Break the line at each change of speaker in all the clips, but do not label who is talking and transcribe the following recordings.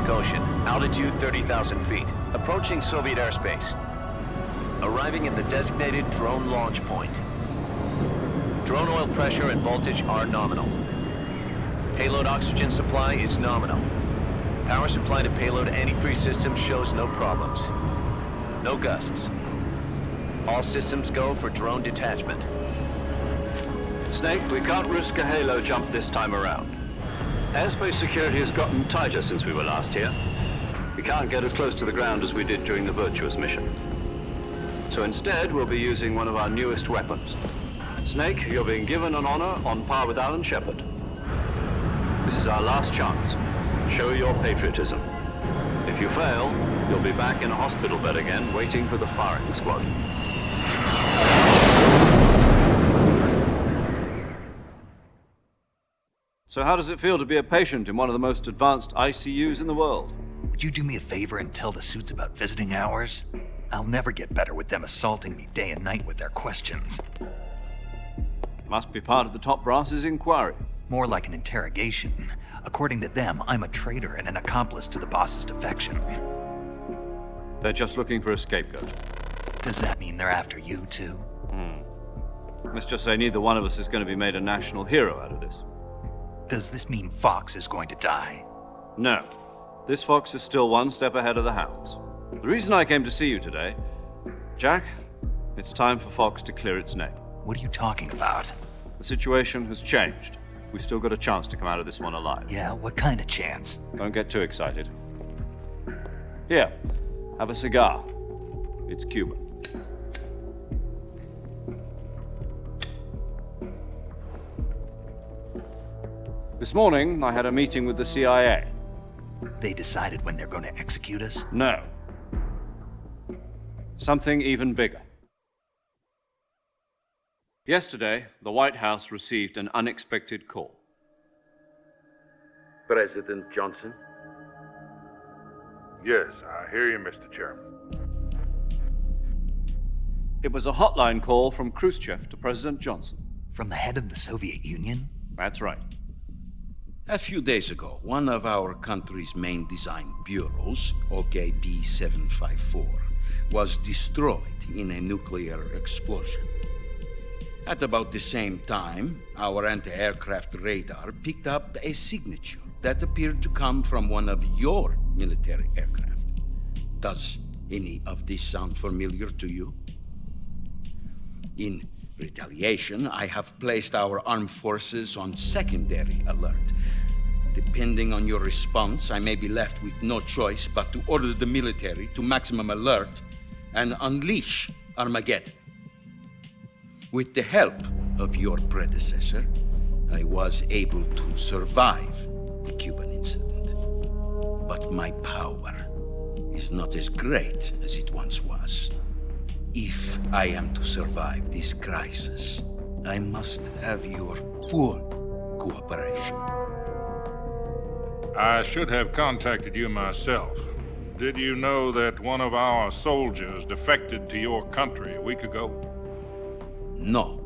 Pacific Ocean. Altitude 30,000 feet. Approaching Soviet airspace. Arriving at the designated drone launch point. Drone oil pressure and voltage are nominal. Payload oxygen supply is nominal. Power supply to payload antifreeze system shows no problems. No gusts. All systems go for drone detachment.
Snake, we can't risk a halo jump this time around. Airspace security has gotten tighter since we were last here. We can't get as close to the ground as we did during the Virtuous mission. So instead, we'll be using one of our newest weapons. Snake, you're being given an honor on par with Alan Shepard. This is our last chance. Show your patriotism. If you fail, you'll be back in a hospital bed again, waiting for the firing squad.
So how does it feel to be a patient in one of the most advanced ICUs in the world?
Would you do me a favor and tell the suits about visiting hours? I'll never get better with them assaulting me day and night with their questions.
Must be part of the top brass's inquiry.
More like an interrogation. According to them, I'm a traitor and an accomplice to the boss's defection.
They're just looking for a scapegoat.
Does that mean they're after you, too?
Let's just say neither one of us is going to be made a national hero out of this.
Does this mean Fox is going to die?
No. This fox is still one step ahead of the hounds. The reason I came to see you today, Jack, it's time for Fox to clear its name.
What are you talking about?
The situation has changed. We've still got a chance to come out of this one alive.
Yeah, what kind of chance?
Don't get too excited. Here, have a cigar. It's Cuban. This morning, I had a meeting with the CIA.
They decided when they're going to execute us?
No. Something even bigger. Yesterday, the White House received an unexpected call.
President Johnson?
Yes, I hear you, Mr. Chairman.
It was a hotline call from Khrushchev to President Johnson.
From the head of the Soviet Union?
That's right.
A few days ago, one of our country's main design bureaus, OKB 754, was destroyed in a nuclear explosion. At about the same time, our anti-aircraft radar picked up a signature that appeared to come from one of your military aircraft. Does any of this sound familiar to you? In retaliation, I have placed our armed forces on secondary alert. Depending on your response, I may be left with no choice but to order the military to maximum alert and unleash Armageddon. With the help of your predecessor, I was able to survive the Cuban incident. But my power is not as great as it once was. If I am to survive this crisis, I must have your full cooperation.
I should have contacted you myself. Did you know that one of our soldiers defected to your country a week ago?
No.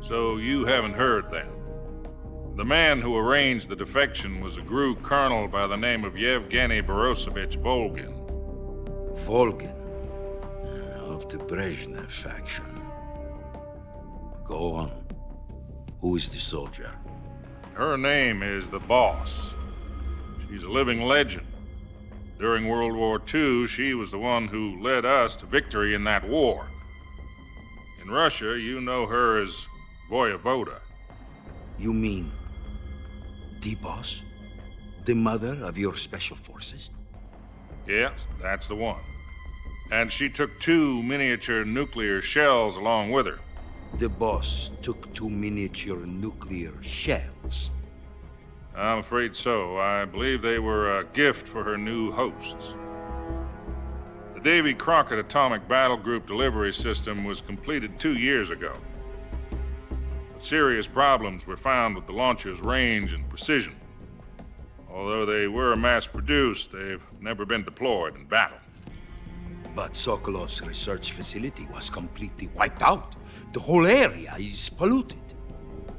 So you haven't heard then. The man who arranged the defection was a GRU colonel by the name of Yevgeny Borosovich Volgin.
Volgin, of the Brezhnev faction. Go on. Who is the soldier?
Her name is the Boss. She's a living legend. During World War II, she was the one who led us to victory in that war. In Russia, you know her as Voyevoda.
You mean the boss? The mother of your special forces?
Yes, that's the one. And she took 2 miniature nuclear shells along with her.
The boss took 2 miniature nuclear shells.
I'm afraid so. I believe they were a gift for her new hosts. The Davy Crockett Atomic Battle Group delivery system was completed 2 years ago. But serious problems were found with the launcher's range and precision. Although they were mass-produced, they've never been deployed in battle.
But Sokolov's research facility was completely wiped out. The whole area is polluted.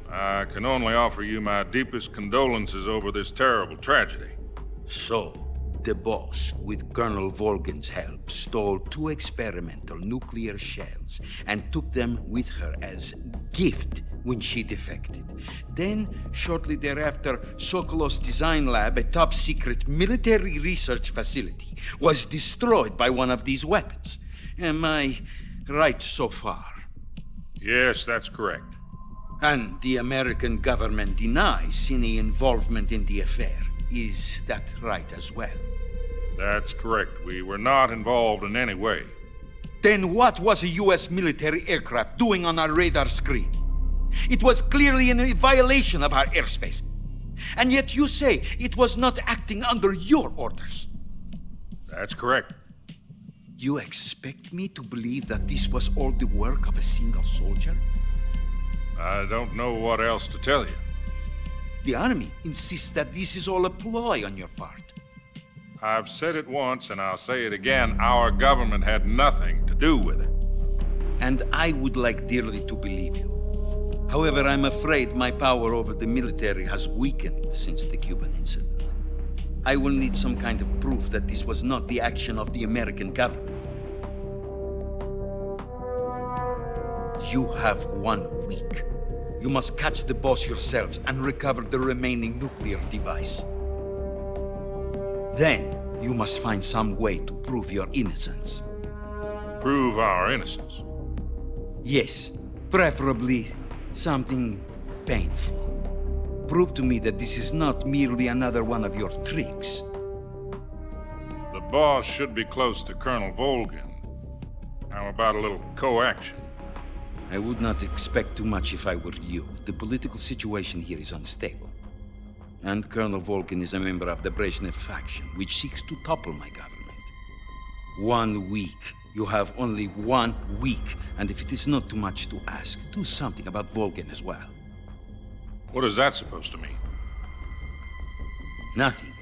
I can only offer you my deepest condolences over this terrible tragedy.
So, the boss, with Colonel Volgin's help, stole 2 experimental nuclear shells and took them with her as gift when she defected. Then, shortly thereafter, Sokolov's design lab, a top-secret military research facility, was destroyed by one of these weapons. Am I right so far?
Yes, that's correct.
And the American government denies any involvement in the affair. Is that right as well?
That's correct. We were not involved in any way.
Then what was a U.S. military aircraft doing on our radar screen? It was clearly in a violation of our airspace. And yet you say it was not acting under your orders.
That's correct.
You expect me to believe that this was all the work of a single soldier?
I don't know what else to tell you.
The Army insists that this is all a ploy on your part.
I've said it once and I'll say it again. Our government had nothing to do with it.
And I would like dearly to believe you. However, I'm afraid my power over the military has weakened since the Cuban incident. I will need some kind of proof that this was not the action of the American government. You have 1 week. You must catch the boss yourselves and recover the remaining nuclear device. Then, you must find some way to prove your innocence.
Prove our innocence.
Yes, preferably something painful. Prove to me that this is not merely another one of your tricks.
The boss should be close to Colonel Volgin. How about a little co-action?
I would not expect too much if I were you. The political situation here is unstable. And Colonel Volgin is a member of the Brezhnev faction, which seeks to topple my government. 1 week. You have only 1 week. And if it is not too much to ask, do something about Volgin as well.
What is that supposed to mean?
Nothing.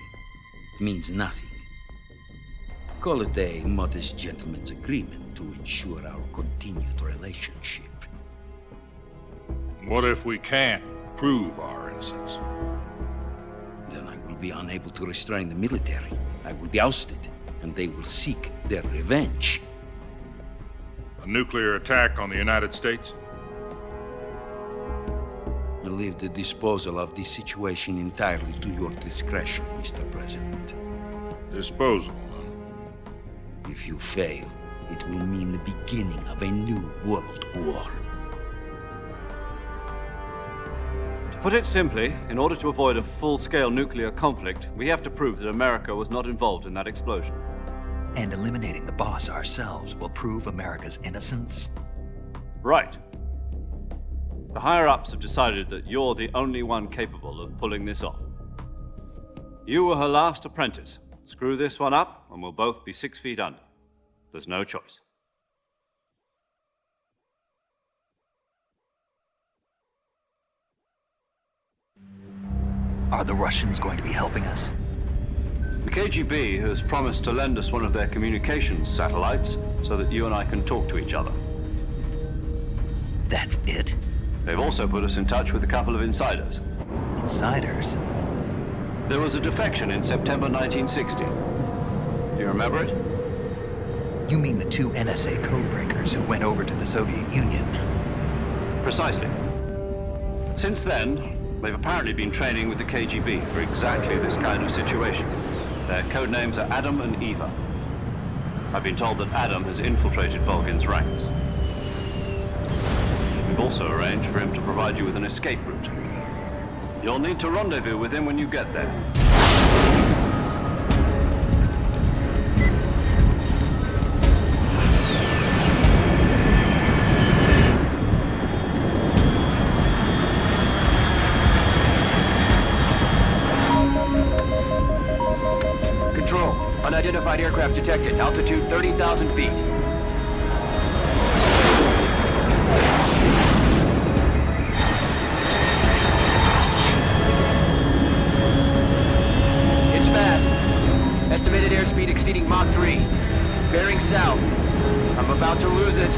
It means nothing. Call it a modest gentleman's agreement to ensure our continued relationship.
What if we can't prove our innocence?
Then I will be unable to restrain the military. I will be ousted, and they will seek their revenge.
A nuclear attack on the United States?
I leave the disposal of this situation entirely to your discretion, Mr. President.
Disposal, huh?
If you fail, it will mean the beginning of a new world war.
To put it simply, in order to avoid a full-scale nuclear conflict, we have to prove that America was not involved in that explosion.
And eliminating the boss ourselves will prove America's innocence?
Right. The higher-ups have decided that you're the only one capable of pulling this off. You were her last apprentice. Screw this one up, and we'll both be 6 feet under. There's no choice.
Are the Russians going to be helping us?
The KGB has promised to lend us one of their communications satellites so that you and I can talk to each other.
That's it?
They've also put us in touch with a couple of insiders.
Insiders?
There was a defection in September 1960. Do you remember it?
You mean the 2 NSA codebreakers who went over to the Soviet Union?
Precisely. Since then, they've apparently been training with the KGB for exactly this kind of situation. Their code names are Adam and Eva. I've been told that Adam has infiltrated Volgin's ranks. We've also arranged for him to provide you with an escape route. You'll need to rendezvous with him when you get there.
Control. Unidentified aircraft detected. Altitude 30,000 feet. It's fast. Estimated airspeed exceeding Mach 3. Bearing south. I'm about to lose it.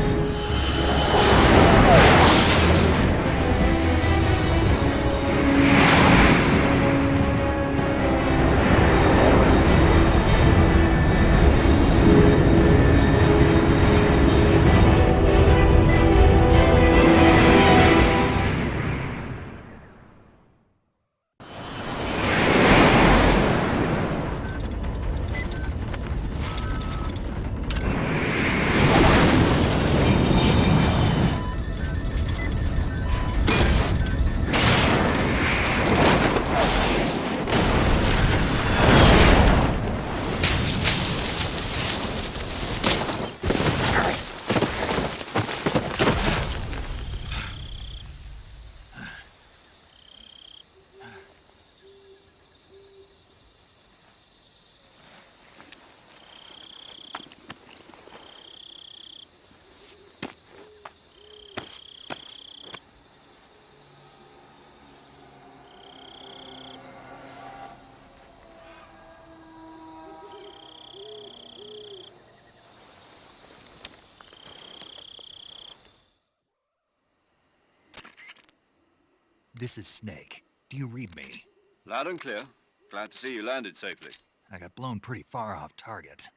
This is Snake. Do you read me?
Loud and clear. Glad to see you landed safely.
I got blown pretty far off target.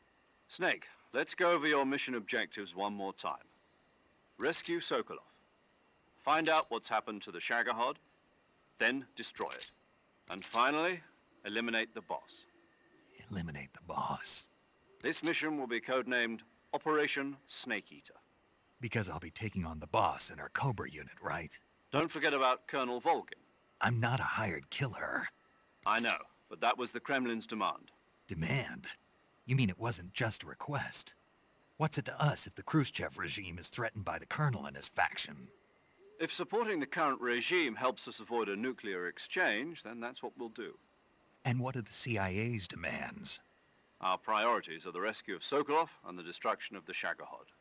Snake, let's go over your mission objectives one more time. Rescue Sokolov. Find out what's happened to the Shagohod, then destroy it. And finally, eliminate the boss.
Eliminate the boss.
This mission will be codenamed Operation Snake Eater.
Because I'll be taking on the boss in our Cobra unit, right?
Don't forget about Colonel Volgin.
I'm not a hired killer.
I know, but that was the Kremlin's demand.
Demand? You mean it wasn't just a request? What's it to us if the Khrushchev regime is threatened by the Colonel and his faction?
If supporting the current regime helps us avoid a nuclear exchange, then that's what we'll do.
And what are the CIA's demands?
Our priorities are the rescue of Sokolov and the destruction of the Shagohod.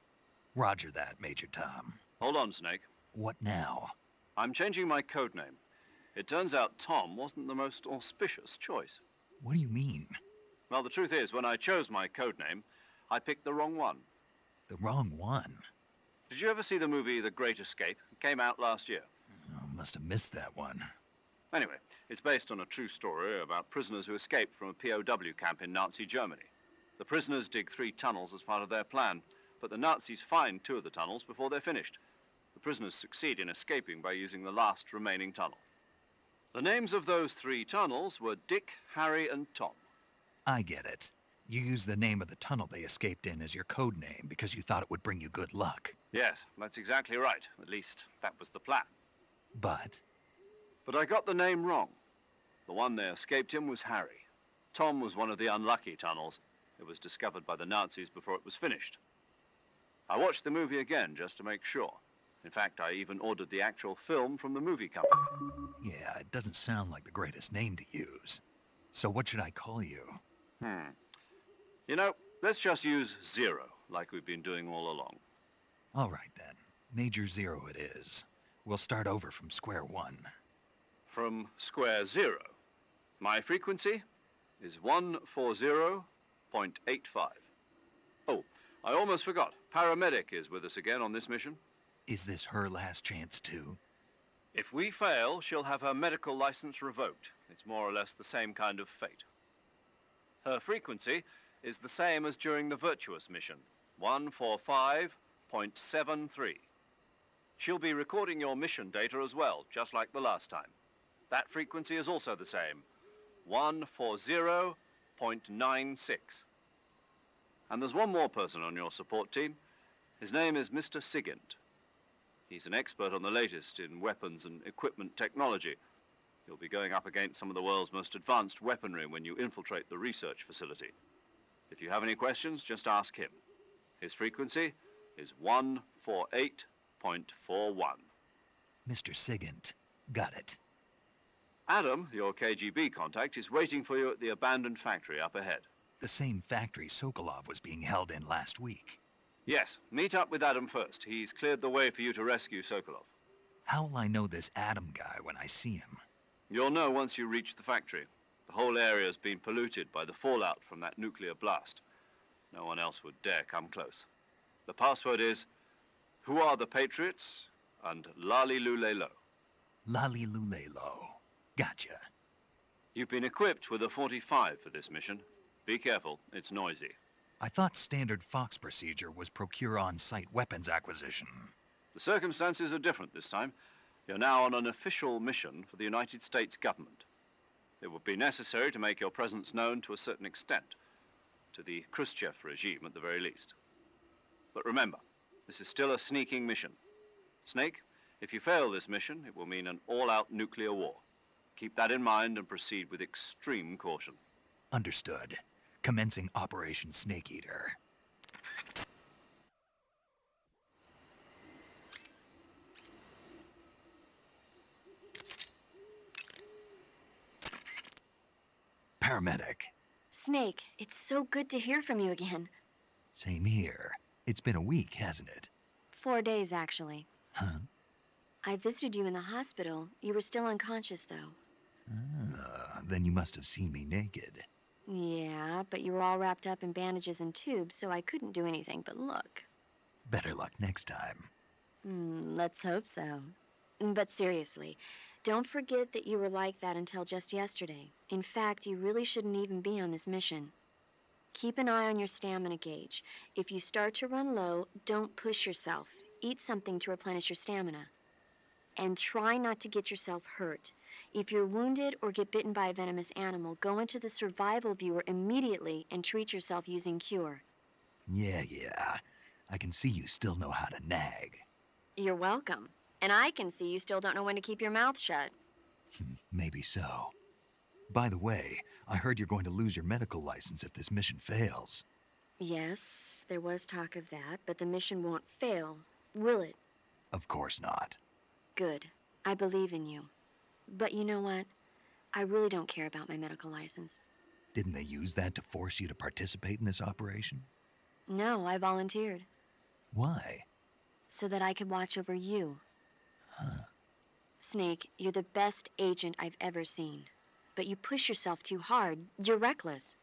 Roger that, Major Tom.
Hold on, Snake.
What now?
I'm changing my codename. It turns out Tom wasn't the most auspicious choice.
What do you mean?
Well, the truth is, when I chose my codename, I picked the wrong one.
The wrong one?
Did you ever see the movie The Great Escape? It came out last year.
Oh, must have missed that one.
Anyway, it's based on a true story about prisoners who escaped from a POW camp in Nazi Germany. The prisoners dig 3 tunnels as part of their plan, but the Nazis find 2 of the tunnels before they're finished. The prisoners succeed in escaping by using the last remaining tunnel. The names of those 3 tunnels were Dick, Harry, and Tom.
I get it. You used the name of the tunnel they escaped in as your code name because you thought it would bring you good luck.
Yes, that's exactly right. At least, that was the plan.
But
I got the name wrong. The one they escaped in was Harry. Tom was one of the unlucky tunnels. It was discovered by the Nazis before it was finished. I watched the movie again just to make sure. In fact, I even ordered the actual film from the movie company.
yeah, it doesn't sound like the greatest name to use. So what should I call you?
You know, let's just use Zero, like we've been doing all along.
All right then. Major Zero it is. We'll start over from square one.
From square 0. My frequency is 140.85. Oh, I almost forgot. Paramedic is with us again on this mission.
Is this her last chance too?
If we fail, she'll have her medical license revoked. It's more or less the same kind of fate. Her frequency is the same as during the Virtuous mission, 145.73. She'll be recording your mission data as well, just like the last time. That frequency is also the same, 140.96. And there's one more person on your support team. His name is Mr. Sigint. He's an expert on the latest in weapons and equipment technology. You'll be going up against some of the world's most advanced weaponry when you infiltrate the research facility. If you have any questions, just ask him. His frequency is 148.41.
Mr. Sigint. Got it.
Adam, your KGB contact, is waiting for you at the abandoned factory up ahead.
The same factory Sokolov was being held in last week.
Yes, meet up with Adam first. He's cleared the way for you to rescue Sokolov.
How will I know this Adam guy when I see him?
You'll know once you reach the factory. The whole area's been polluted by the fallout from that nuclear blast. No one else would dare come close. The password is, "Who are the Patriots?" and "Lali Lulelo."
Lali Lulelo. Gotcha.
You've been equipped with a 45 for this mission. Be careful, it's noisy.
I thought standard Fox procedure was procure on-site weapons acquisition.
The circumstances are different this time. You're now on an official mission for the United States government. It would be necessary to make your presence known to a certain extent, to the Khrushchev regime at the very least. But remember, this is still a sneaking mission. Snake, if you fail this mission, it will mean an all-out nuclear war. Keep that in mind and proceed with extreme caution.
Understood. Commencing Operation Snake Eater. Paramedic.
Snake, it's so good to hear from you again.
Same here. It's been a week, hasn't it?
4 days, actually.
Huh?
I visited you in the hospital. You were still unconscious, though.
Then you must have seen me naked.
Yeah, but you were all wrapped up in bandages and tubes, so I couldn't do anything but look.
Better luck next time.
Let's hope so. But seriously, Don't forget that you were like that until just yesterday. In fact, you really shouldn't even be on this mission. Keep an eye on your stamina gauge. If you start to run low, don't push yourself. Eat something to replenish your stamina. And try not to get yourself hurt. If you're wounded or get bitten by a venomous animal, go into the survival viewer immediately and treat yourself using Cure.
Yeah. I can see you still know how to nag.
You're welcome. And I can see you still don't know when to keep your mouth shut.
Maybe so. By the way, I heard you're going to lose your medical license if this mission fails.
Yes, there was talk of that, but the mission won't fail, will it?
Of course not.
Good. I believe in you. But you know what? I really don't care about my medical license.
Didn't they use that to force you to participate in this operation?
No, I volunteered.
Why?
So that I could watch over you.
Huh.
Snake, you're the best agent I've ever seen. But you push yourself too hard. You're reckless.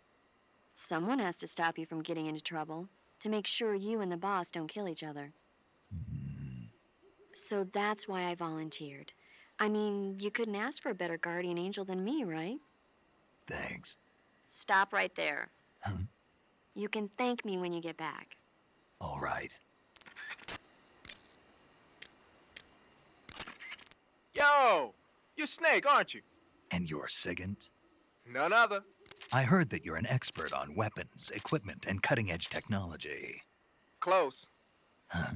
Someone has to stop you from getting into trouble, to make sure you and the boss don't kill each other. So that's why I volunteered. I mean, you couldn't ask for a better guardian angel than me, right?
Thanks.
Stop right there.
Huh?
You can thank me when you get back.
All right.
Yo! You're Snake, aren't you?
And you're Sigint?
None other.
I heard that you're an expert on weapons, equipment, and cutting-edge technology.
Close.
Huh?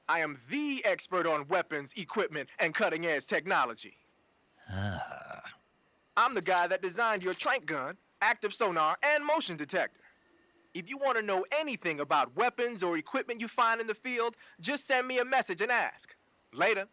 I am the expert on weapons, equipment, and cutting-edge technology.
Ah.
I'm the guy that designed your trank gun, active sonar, and motion detector. If you want to know anything about weapons or equipment you find in the field, just send me a message and ask. Later.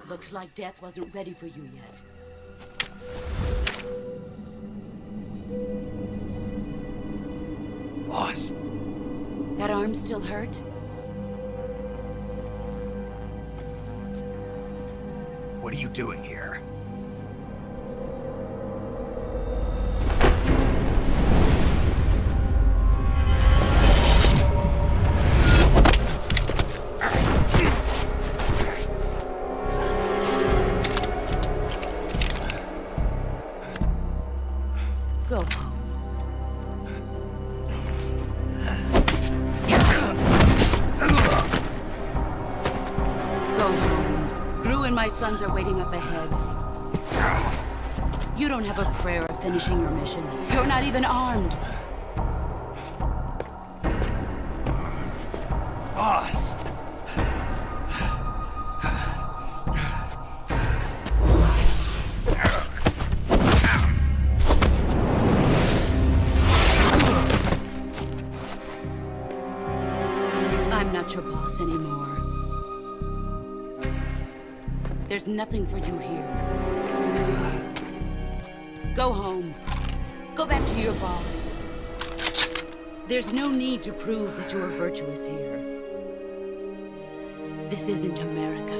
Looks like death wasn't ready for you yet.
Boss.
That arm still hurt?
What are you doing here?
Go home. Go home. Grew in My sons are waiting up ahead. You don't have a prayer of finishing your mission. You're not even armed.
Boss!
I'm not your boss anymore. There's nothing for you here. Go home. Go back to your boss. There's no need to prove that you are virtuous here. This isn't America.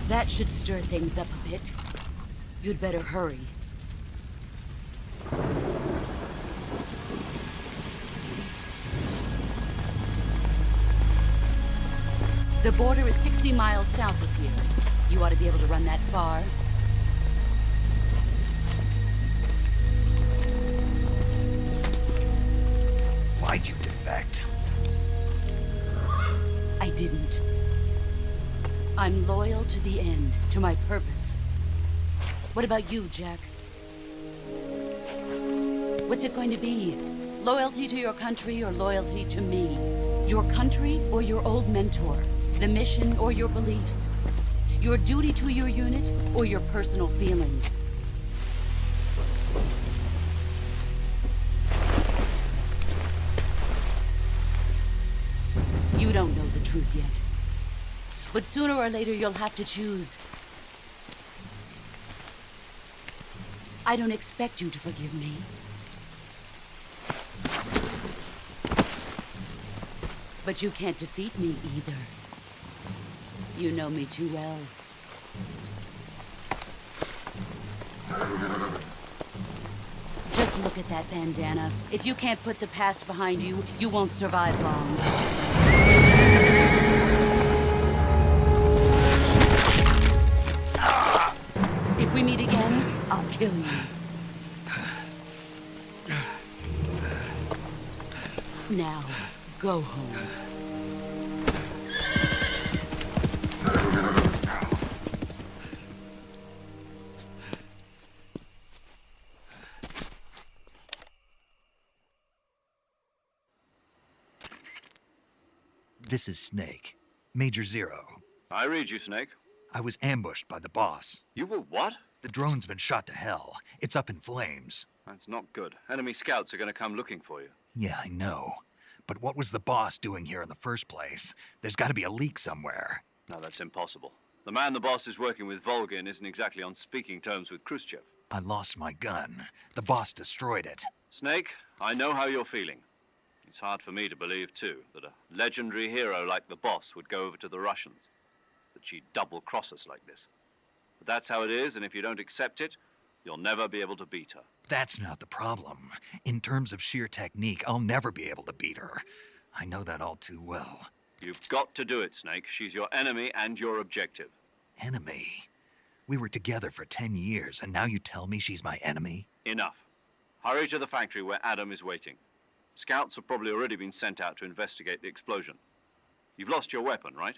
That should stir things up a bit. You'd better hurry. The border is 60 miles south of here. You ought to be able to run that far.
Why'd you defect?
I didn't. I'm loyal to the end, to my purpose. What about you, Jack? What's it going to be? Loyalty to your country or loyalty to me? Your country or your old mentor? The mission or your beliefs? Your duty to your unit or your personal feelings? You don't know the truth yet. But sooner or later you'll have to choose. I don't expect you to forgive me. But you can't defeat me either. You know me too well. Just look at that bandana. If you can't put the past behind you, you won't survive long. If we meet again, I'll kill you. Now, go home.
This is Snake. Major Zero.
I read you, Snake.
I was ambushed by the boss.
You were what?
The drone's been shot to hell. It's up in flames.
That's not good. Enemy scouts are going to come looking for you.
Yeah, I know. But what was the boss doing here in the first place? There's got to be a leak somewhere.
No, that's impossible. The man the boss is working with, Volgin, isn't exactly on speaking terms with Khrushchev.
I lost my gun. The boss destroyed it.
Snake, I know how you're feeling. It's hard for me to believe, too, that a legendary hero like the boss would go over to the Russians. That she'd double-cross us like this. But that's how it is, and if you don't accept it, you'll never be able to beat her.
That's not the problem. In terms of sheer technique, I'll never be able to beat her. I know that all too well.
You've got to do it, Snake. She's your enemy and your objective.
Enemy? We were together for 10 years, and now you tell me she's my enemy?
Enough. Hurry to the factory where Adam is waiting. Scouts have probably already been sent out to investigate the explosion. You've lost your weapon, right?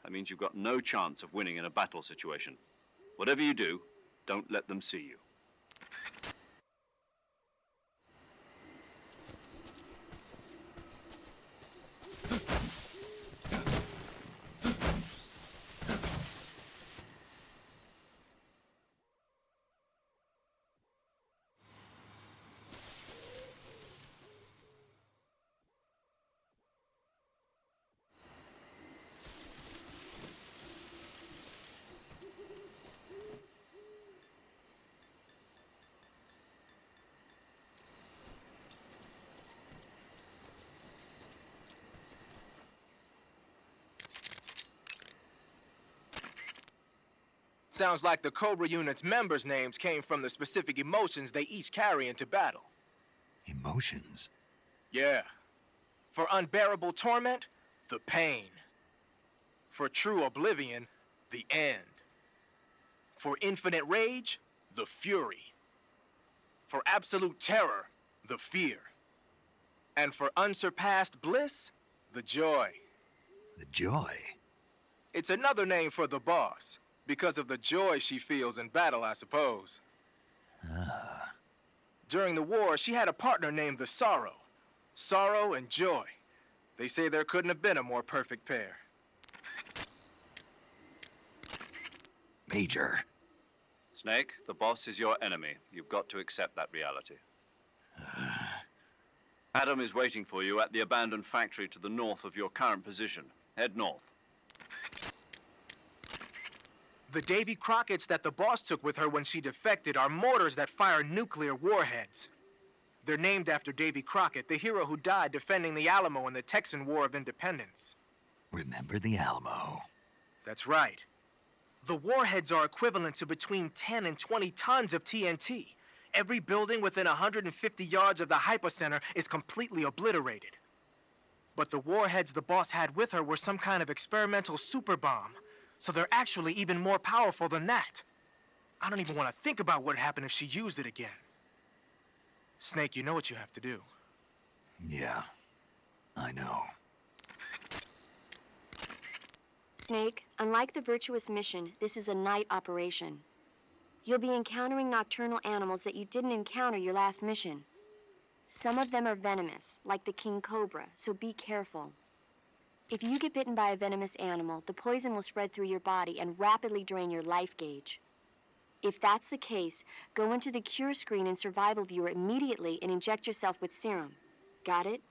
That means you've got no chance of winning in a battle situation. Whatever you do, don't let them see you.
Sounds like the Cobra unit's members' names came from the specific emotions they each carry into battle.
Emotions?
Yeah. For unbearable torment, the pain. For true oblivion, the end. For infinite rage, the fury. For absolute terror, the fear. And for unsurpassed bliss, the joy.
The joy?
It's another name for the boss, because of the joy she feels in battle, I suppose.
Ah.
During the war, she had a partner named the Sorrow. Sorrow and joy. They say there couldn't have been a more perfect pair.
Major.
Snake, the boss is your enemy. You've got to accept that reality. Adam is waiting for you at the abandoned factory to the north of your current position. Head north.
The Davy Crockett's that the boss took with her when she defected are mortars that fire nuclear warheads. They're named after Davy Crockett, the hero who died defending the Alamo in the Texan War of Independence.
Remember the Alamo.
That's right. The warheads are equivalent to between 10 and 20 tons of TNT. Every building within 150 yards of the hypocenter is completely obliterated. But the warheads the boss had with her were some kind of experimental super bomb, so they're actually even more powerful than that. I don't even want to think about what happened if she used it again. Snake, you know what you have to do.
Yeah, I know.
Snake, unlike the Virtuous mission, this is a night operation. You'll be encountering nocturnal animals that you didn't encounter your last mission. Some of them are venomous, like the king cobra, so be careful. If you get bitten by a venomous animal, the poison will spread through your body and rapidly drain your life gauge. If that's the case, go into the cure screen and survival viewer immediately and inject yourself with serum. Got it?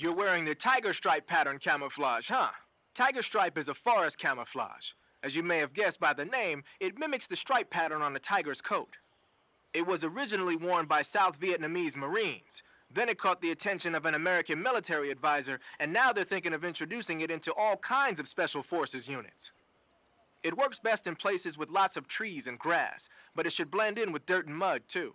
You're wearing the tiger stripe pattern camouflage, huh? Tiger stripe is a forest camouflage. As you may have guessed by the name, it mimics the stripe pattern on a tiger's coat. It was originally worn by South Vietnamese Marines. Then it caught the attention of an American military advisor, and now they're thinking of introducing it into all kinds of special forces units. It works best in places with lots of trees and grass, but it should blend in with dirt and mud, too.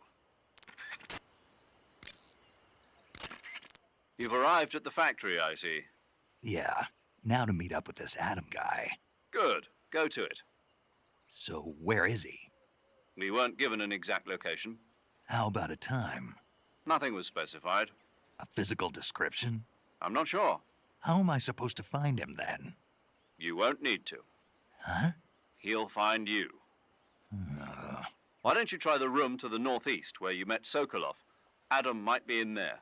You've arrived at the factory, I see.
Yeah, now to meet up with this Adam guy.
Good. Go to it.
So where is he?
We weren't given an exact location.
How about a time?
Nothing was specified.
A physical description?
I'm not sure.
How am I supposed to find him then?
You won't need to.
Huh?
He'll find you. Why don't you try the room to the northeast where you met Sokolov? Adam might be in there.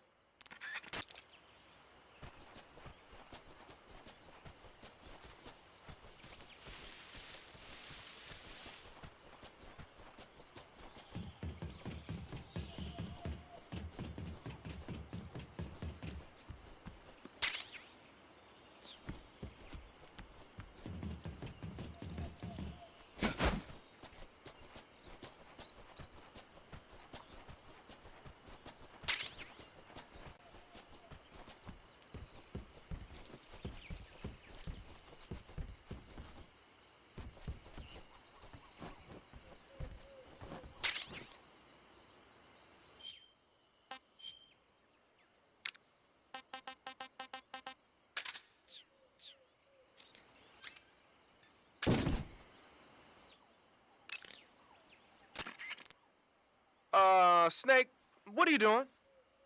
Snake, what are you doing?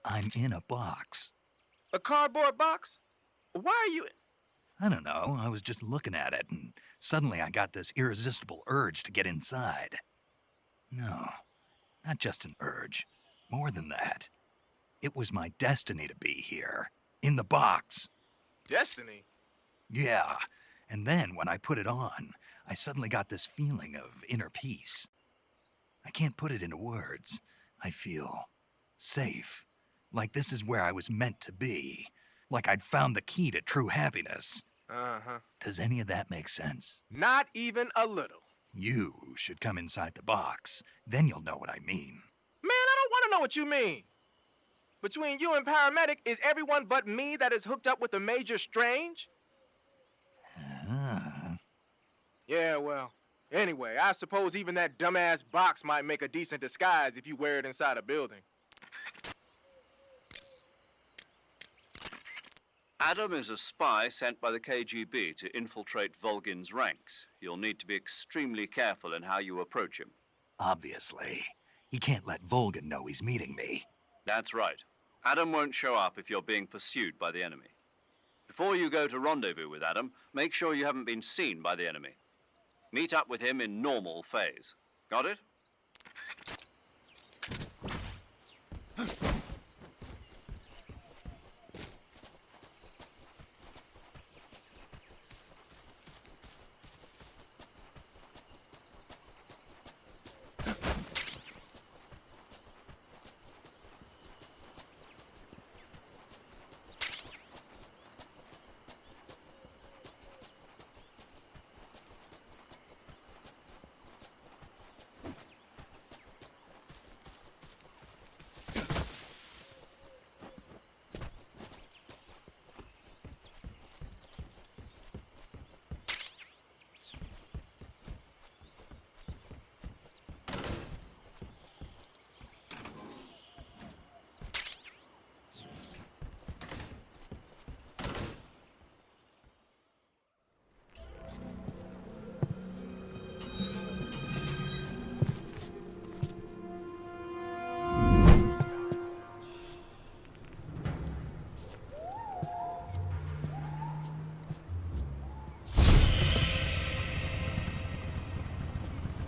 I'm in a box.
A cardboard box? Why are you...
I don't know, I was just looking at it, and suddenly I got this irresistible urge to get inside. No, not just an urge. More than that. It was my destiny to be here. In the box.
Destiny?
Yeah, and then when I put it on, I suddenly got this feeling of inner peace. I can't put it into words. I feel safe. Like this is where I was meant to be. Like I'd found the key to true happiness.
Uh-huh.
Does any of that make sense?
Not even a little.
You should come inside the box. Then you'll know what I mean.
Man, I don't want to know what you mean. Between you and Paramedic, is everyone but me that is hooked up with a Major Strange? Yeah, well, anyway, I suppose even that dumbass box might make a decent disguise if you wear it inside a building.
Adam is a spy sent by the KGB to infiltrate Volgin's ranks. You'll need to be extremely careful in how you approach him.
Obviously. He can't let Volgin know he's meeting me.
That's right. Adam won't show up if you're being pursued by the enemy. Before you go to rendezvous with Adam, make sure you haven't been seen by the enemy. Meet up with him in normal phase. Got it?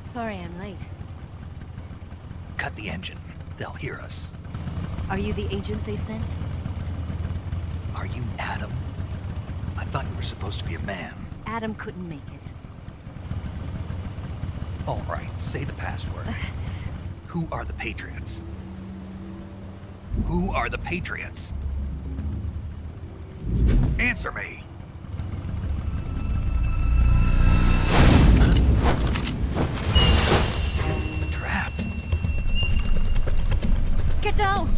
Sorry I'm late.
Cut the engine. They'll hear us.
Are you the agent they sent?
Are you Adam? I thought you were supposed to be a man.
Adam couldn't make it.
All right, say the password. Who are the Patriots? Who are the Patriots? Answer me! Trapped.
Get down!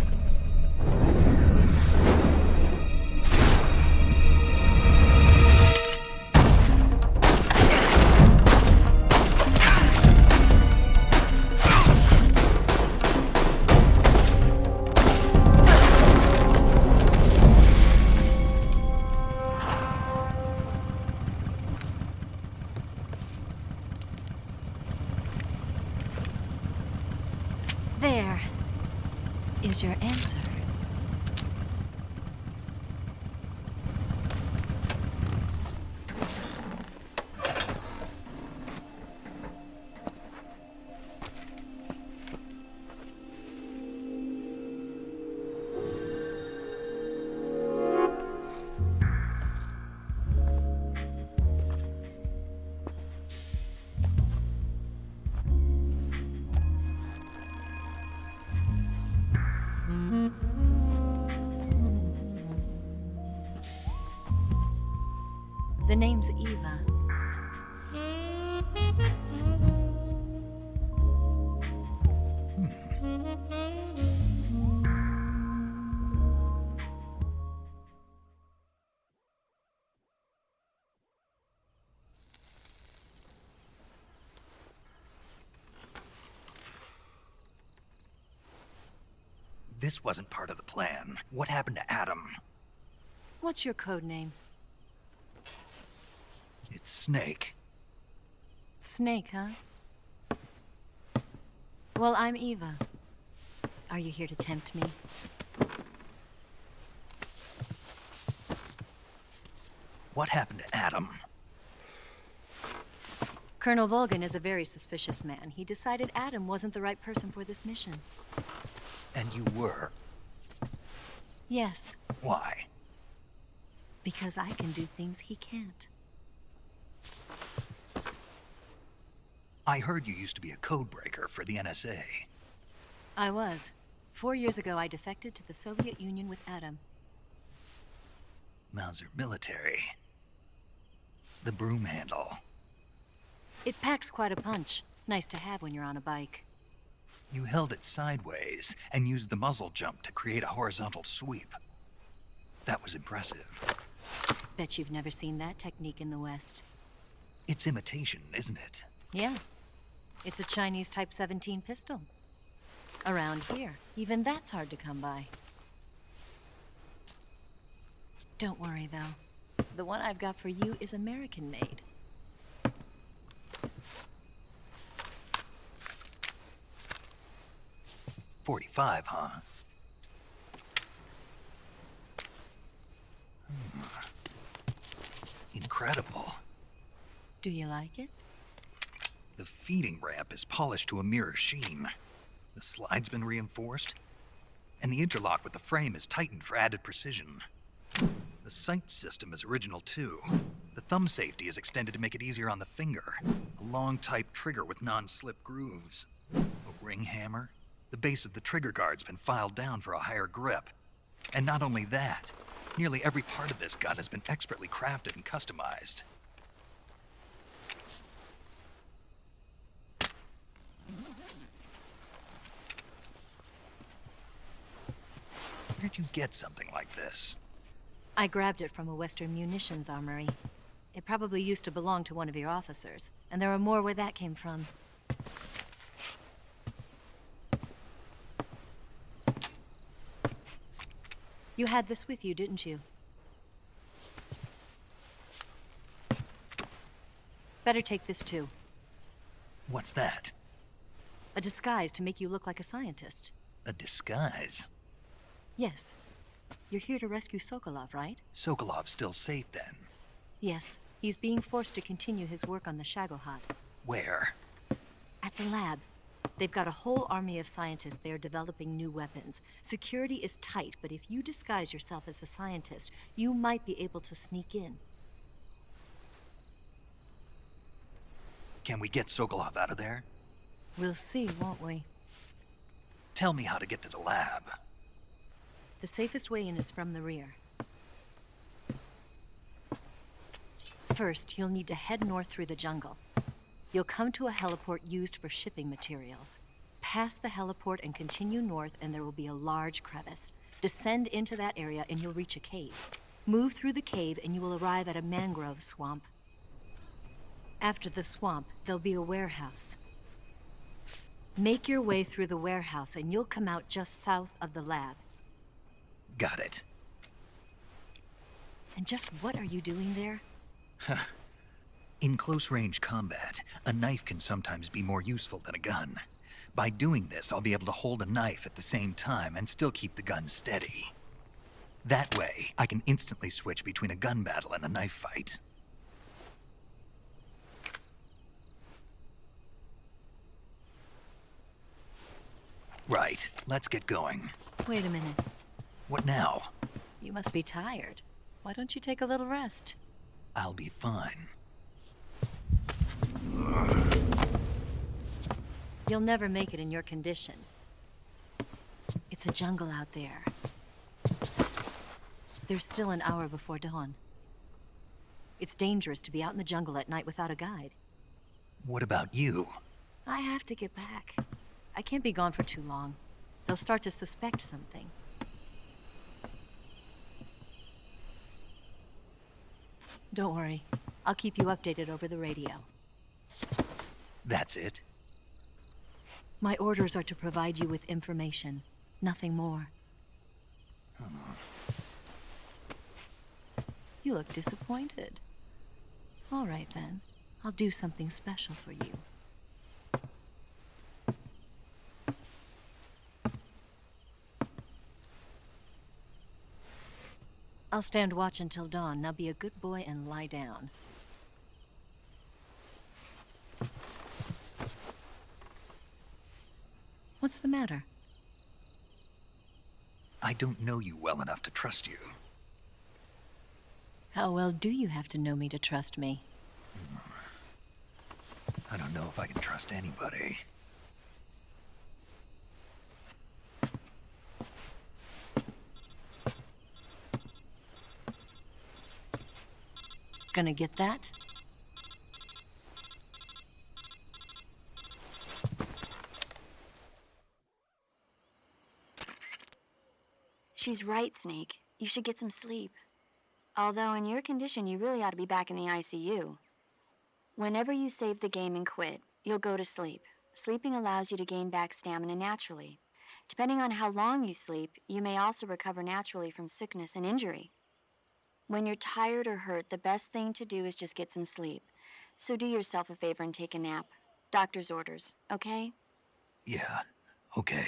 There is your answer. The name's Eva.
This wasn't part of the plan. What happened to Adam?
What's your code name?
It's Snake.
Snake, huh? Well, I'm Eva. Are you here to tempt me?
What happened to Adam?
Colonel Volgan is a very suspicious man. He decided Adam wasn't the right person for this mission.
And you were?
Yes,
Why?
because I can do things he can't.
I heard you used to be a code breaker for the NSA.
I was. 4 years ago, I defected to the Soviet Union with Adam.
Mauser military. The broom handle.
It packs quite a punch. Nice to have when you're on a bike.
You held it sideways and used the muzzle jump to create a horizontal sweep. That was impressive.
Bet you've never seen that technique in the West.
It's imitation, isn't it?
Yeah. It's a Chinese Type 17 pistol. Around here, even that's hard to come by. Don't worry, though. The one I've got for you is American-made.
.45, huh? Incredible.
Do you like it?
The feeding ramp is polished to a mirror sheen. The slide's been reinforced, and the interlock with the frame is tightened for added precision. The sight system is original too. The thumb safety is extended to make it easier on the finger. A long type trigger with non-slip grooves. A ring hammer. The base of the trigger guard's been filed down for a higher grip. And not only that, nearly every part of this gun has been expertly crafted and customized. Where'd you get something like this?
I grabbed it from a Western munitions armory. It probably used to belong to one of your officers, and there are more where that came from. You had this with you, didn't you? Better take this too.
What's that?
A disguise to make you look like a scientist.
A disguise?
Yes. You're here to rescue Sokolov, right?
Sokolov's still safe then?
Yes. He's being forced to continue his work on the Shagohod.
Where?
At the lab. They've got a whole army of scientists there developing new weapons. Security is tight, but if you disguise yourself as a scientist, you might be able to sneak in.
Can we get Sokolov out of there?
We'll see, won't we?
Tell me how to get to the lab.
The safest way in is from the rear.
First, you'll need to head north through the jungle. You'll come to a heliport used for shipping materials. Pass the heliport and continue north, and there will be a large crevice. Descend into that area and you'll reach a cave. Move through the cave and you will arrive at a mangrove swamp. After the swamp, there'll be a warehouse. Make your way through the warehouse and you'll come out just south of the lab.
Got it.
And just what are you doing there?
In close-range combat, a knife can sometimes be more useful than a gun. By doing this, I'll be able to hold a knife at the same time and still keep the gun steady. That way, I can instantly switch between a gun battle and a knife fight. Right, let's get going.
Wait a minute.
What now?
You must be tired. Why don't you take a little rest?
I'll be fine.
You'll never make it in your condition. It's a jungle out there. There's still an hour before dawn. It's dangerous to be out in the jungle at night without a guide.
What about you?
I have to get back. I can't be gone for too long. They'll start to suspect something. Don't worry. I'll keep you updated over the radio.
That's it?
My orders are to provide you with information, nothing more. You look disappointed. All right then. I'll do something special for you. I'll stand watch until dawn. Now be a good boy and lie down. What's the matter?
I don't know you well enough to trust you.
How well do you have to know me to trust me?
I don't know if I can trust anybody.
Gonna get that?
She's right, Snake. You should get some sleep. Although in your condition, you really ought to be back in the ICU. Whenever you save the game and quit, you'll go to sleep. Sleeping allows you to gain back stamina naturally. Depending on how long you sleep, you may also recover naturally from sickness and injury. When you're tired or hurt, the best thing to do is just get some sleep. So do yourself a favor and take a nap. Doctor's orders, okay?
Yeah, okay.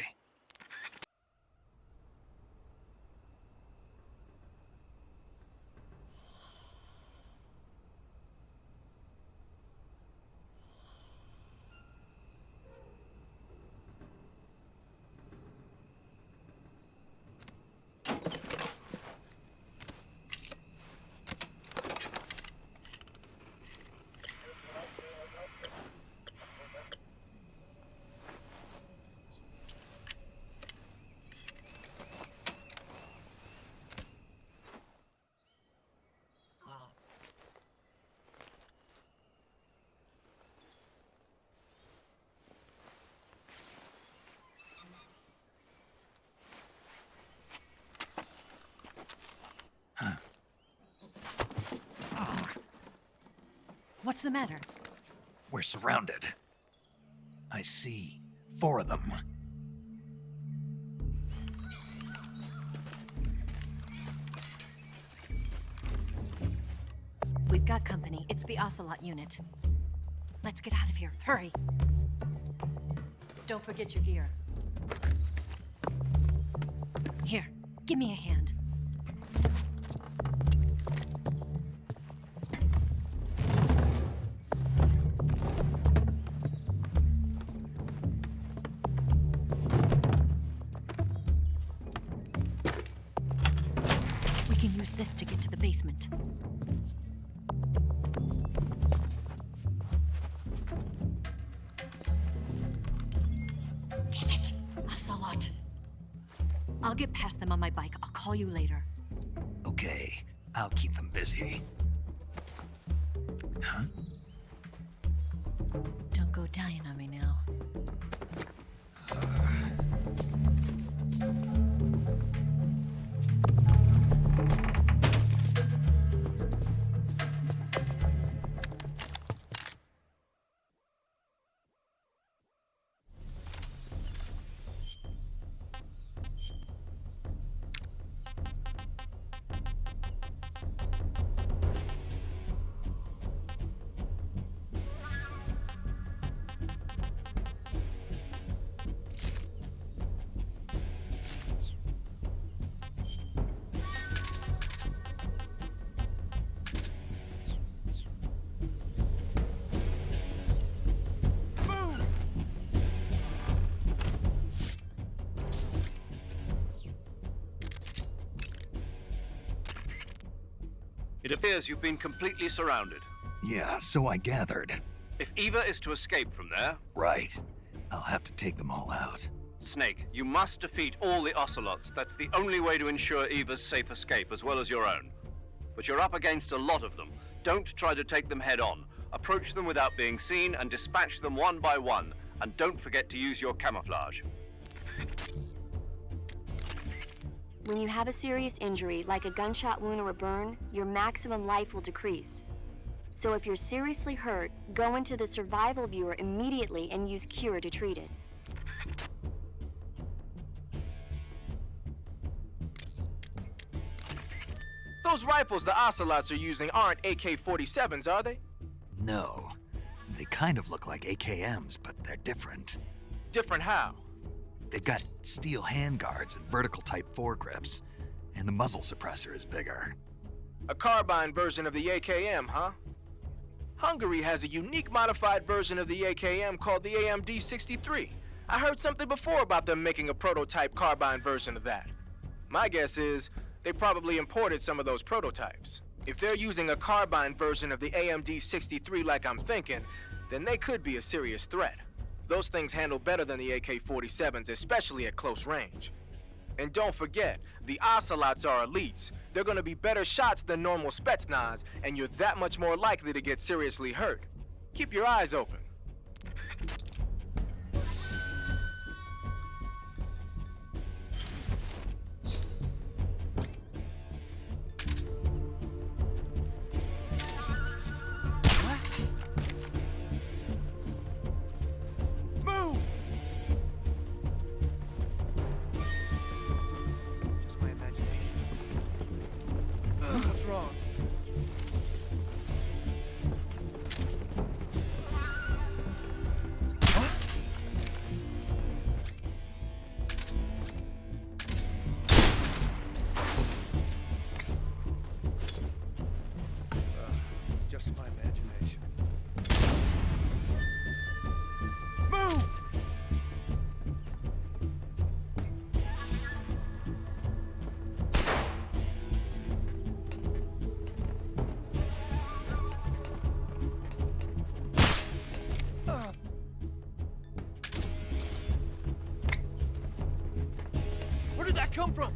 What's the matter?
We're surrounded. I see 4 of them.
We've got company. It's the Ocelot unit. Let's get out of here. Hurry. Don't forget your gear. Here, give me a hand. We can use this to get to the basement. Damn it, Ocelot. I'll get past them on my bike. I'll call you later.
Okay, I'll keep them busy. Huh?
Don't go dying on me now.
It appears you've been completely surrounded.
Yeah, so I gathered.
If Eva is to escape from there,
Right. I'll have to take them all out.
Snake, you must defeat all the Ocelots. That's the only way to ensure Eva's safe escape, as well as your own. But you're up against a lot of them. Don't try to take them head on. Approach them without being seen and dispatch them one by one. And don't forget to use your camouflage.
When you have a serious injury, like a gunshot wound or a burn, your maximum life will decrease. So if you're seriously hurt, go into the survival viewer immediately and use Cure to treat it.
Those rifles the Ocelots are using aren't AK-47s, are they?
No. They kind of look like AKMs, but they're different.
Different how?
They've got steel handguards and vertical type foregrips, and the muzzle suppressor is bigger.
A carbine version of the AKM, huh? Hungary has a unique modified version of the AKM called the AMD-63. I heard something before about them making a prototype carbine version of that. My guess is they probably imported some of those prototypes. If they're using a carbine version of the AMD-63 like I'm thinking, then they could be a serious threat. Those things handle better than the AK-47s, especially at close range. And don't forget, the Ocelots are elites. They're gonna be better shots than normal Spetsnaz, and you're that much more likely to get seriously hurt. Keep your eyes open.
Where did that come from?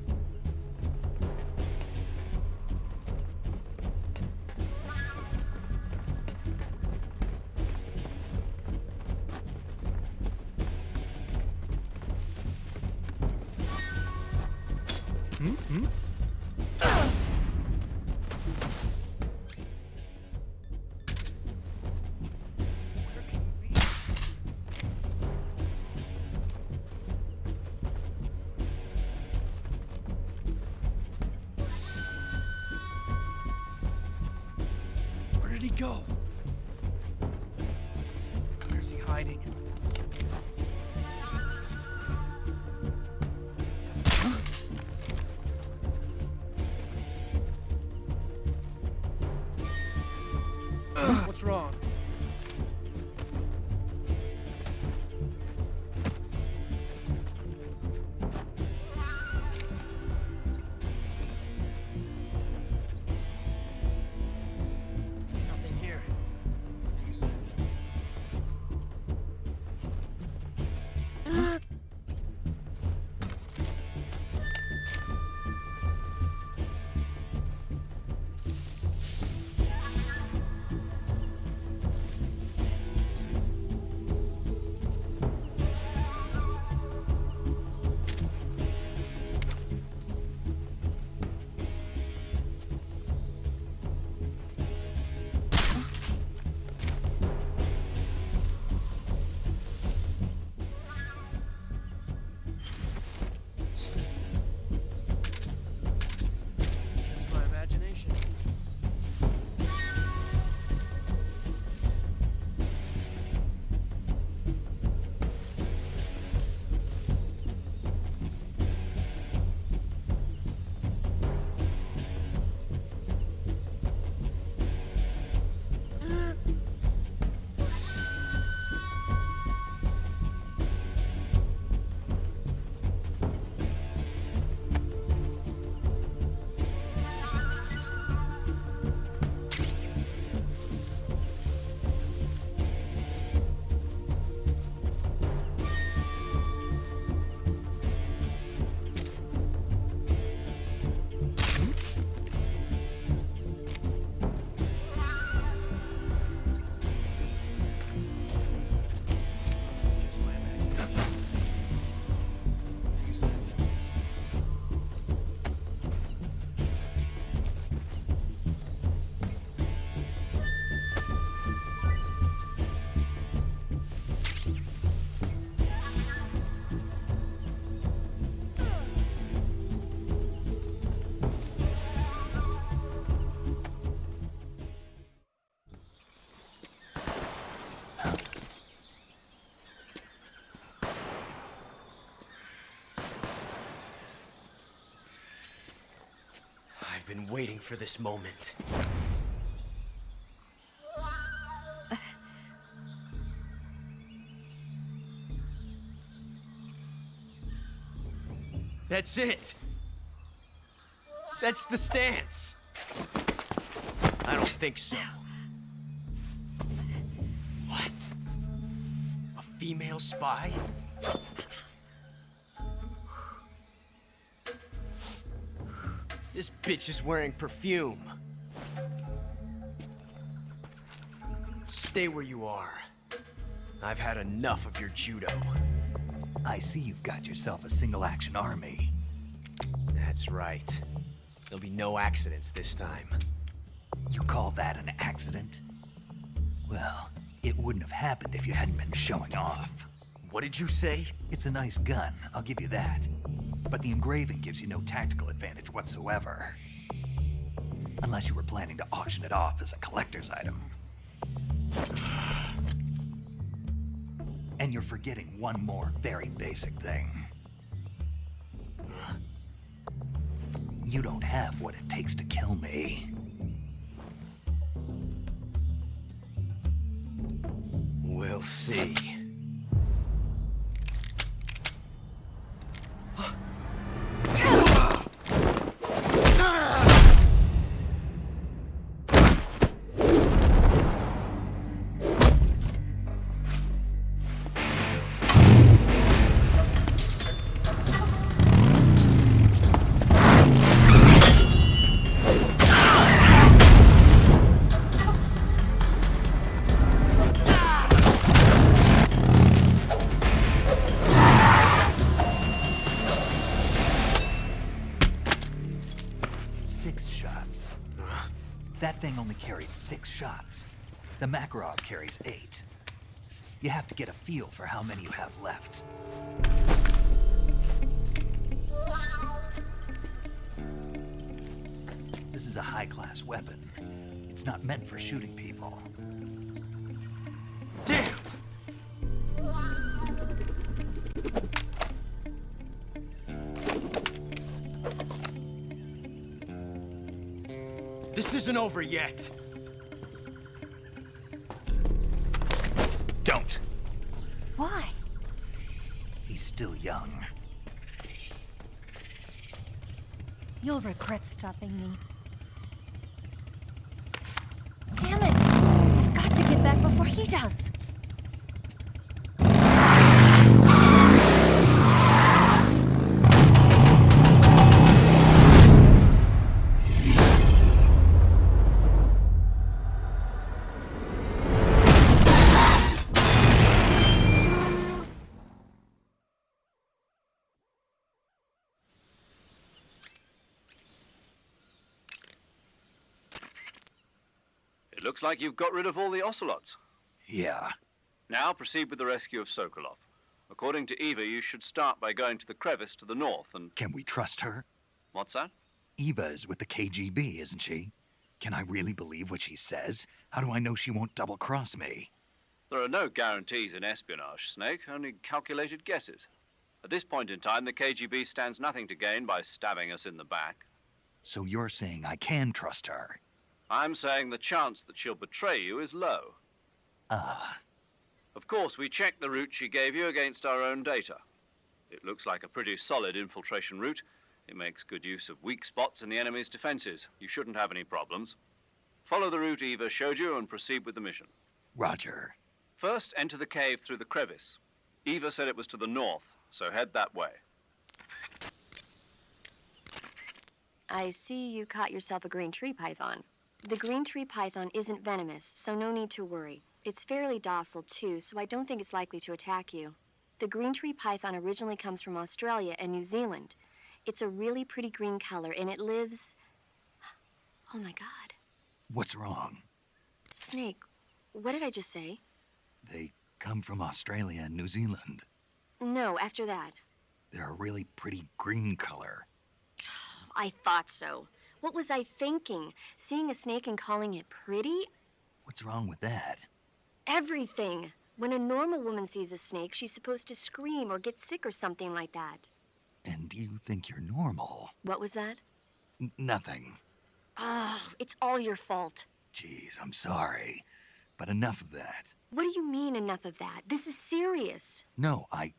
Where did he go? Where's he hiding? What's wrong? Nothing here.
been waiting for this moment. That's it. That's the stance. I don't think so. What? A female spy? This bitch is wearing perfume. Stay where you are. I've had enough of your judo.
I see you've got yourself a single-action army.
That's right. There'll be no accidents this time.
You call that an accident? Well, it wouldn't have happened if you hadn't been showing off.
What did you say?
It's a nice gun, I'll give you that. But the engraving gives you no tactical advantage whatsoever. Unless you were planning to auction it off as a collector's item. And you're forgetting one more very basic thing. You don't have what it takes to kill me.
We'll see.
That thing only carries 6 shots. The Makarov carries 8. You have to get a feel for how many you have left. This is a high-class weapon. It's not meant for shooting people.
Damn! This isn't over yet.
Don't.
Why?
He's still young.
You'll regret stopping me. Damn it! I've got to get back before he does.
It looks like you've got rid of all the ocelots.
Yeah.
Now proceed with the rescue of Sokolov. According to Eva, you should start by going to the crevice to the north and...
Can we trust her?
What's that?
Eva is with the KGB, isn't she? Can I really believe what she says? How do I know she won't double-cross me?
There are no guarantees in espionage, Snake, only calculated guesses. At this point in time, the KGB stands nothing to gain by stabbing us in the back.
So you're saying I can trust her?
I'm saying the chance that she'll betray you is low. Of course, we checked the route she gave you against our own data. It looks like a pretty solid infiltration route. It makes good use of weak spots in the enemy's defenses. You shouldn't have any problems. Follow the route Eva showed you and proceed with the mission.
Roger.
First, enter the cave through the crevice. Eva said it was to the north, so head that way.
I see you caught yourself a green tree python. The green tree python isn't venomous, so no need to worry. It's fairly docile, too, so I don't think it's likely to attack you. The green tree python originally comes from Australia and New Zealand. It's a really pretty green color, and it lives... Oh, my God.
What's wrong?
Snake, what did I just say?
They come from Australia and New Zealand.
No, after that.
They're a really pretty green color.
I thought so. What was I thinking? Seeing a snake and calling it pretty?
What's wrong with that?
Everything. When a normal woman sees a snake, she's supposed to scream or get sick or something like that.
And you think you're normal?
What was that?
Nothing.
Ah, it's all your fault.
Jeez, I'm sorry. But enough of that.
What do you mean, enough of that? This is serious.
No, I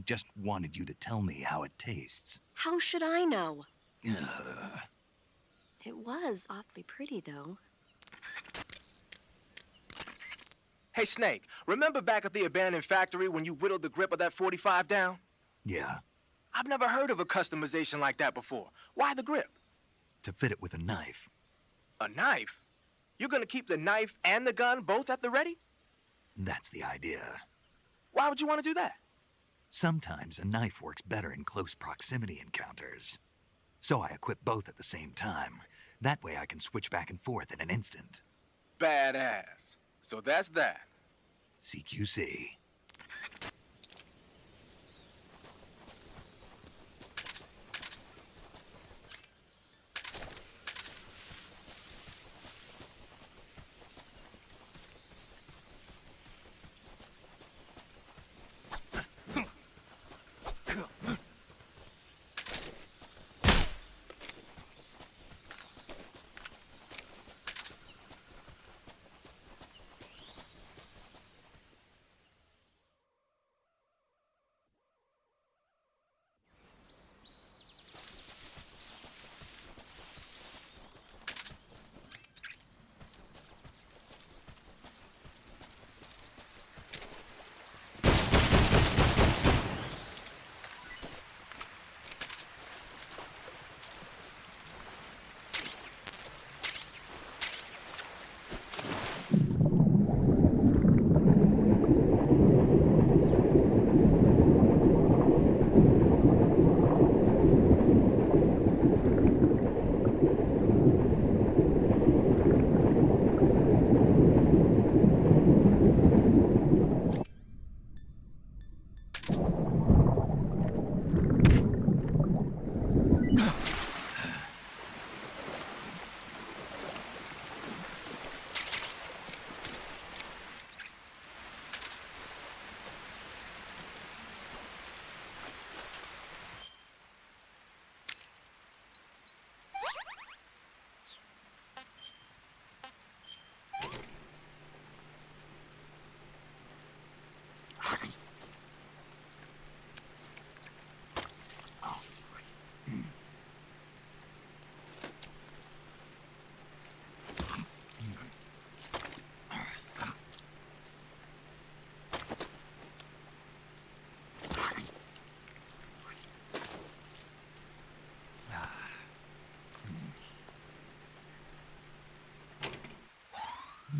just wanted you to tell me how it tastes.
How should I know?
Ugh.
It was awfully pretty, though.
Hey, Snake, remember back at the abandoned factory when you whittled the grip of that 45 down?
Yeah,
I've never heard of a customization like that before. Why the grip?
to fit it with a knife.
A knife? You're gonna keep the knife and the gun both at the ready?
That's the idea.
Why would you want to do that?
Sometimes a knife works better in close proximity encounters. So I equip both at the same time. That way I can switch back and forth in an instant.
Badass. So that's that.
CQC.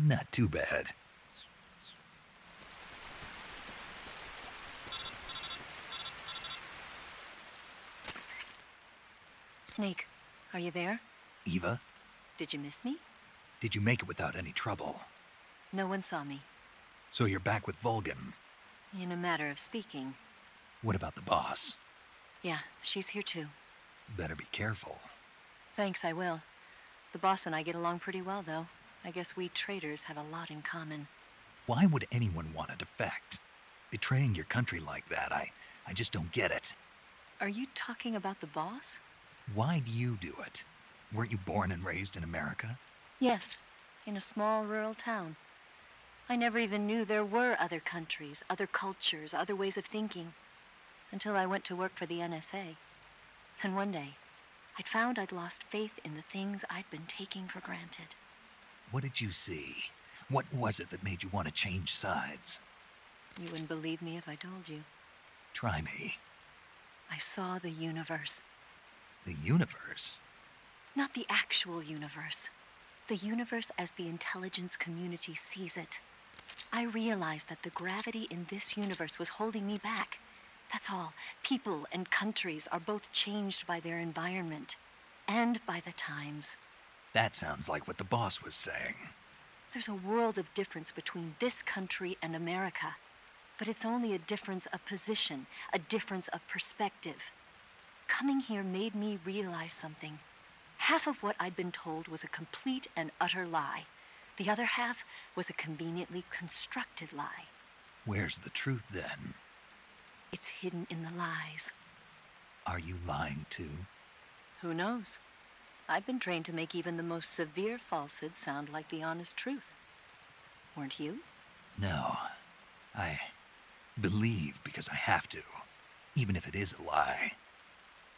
Not too bad.
Snake, are you there?
Eva,
Did you miss me?
did you make it without any trouble?
No one saw me.
So you're back with Vulcan.
In a matter of speaking.
What about the boss?
Yeah, she's here too.
Better be careful.
Thanks, I will. The boss and I get along pretty well, though. I guess we traders have a lot in common.
Why would anyone want to defect? Betraying your country like that, I just don't get it.
Are you talking about the boss?
Why do you do it? Weren't you born and raised in America?
Yes, in a small rural town. I never even knew there were other countries, other cultures, other ways of thinking. Until I went to work for the NSA. Then one day, I'd found I'd lost faith in the things I'd been taking for granted.
What did you see? What was it that made you want to change sides?
You wouldn't believe me if I told you.
Try me.
I saw the universe.
The universe?
Not the actual universe. The universe as the intelligence community sees it. I realized that the gravity in this universe was holding me back. That's all. People and countries are both changed by their environment and by the times.
That sounds like what the boss was saying.
There's a world of difference between this country and America. But it's only a difference of position, a difference of perspective. Coming here made me realize something. Half of what I'd been told was a complete and utter lie. The other half was a conveniently constructed lie.
Where's the truth then?
It's hidden in the lies.
Are you lying too?
Who knows? I've been trained to make even the most severe falsehood sound like the honest truth. Weren't you?
No. I believe because I have to, even if it is a lie.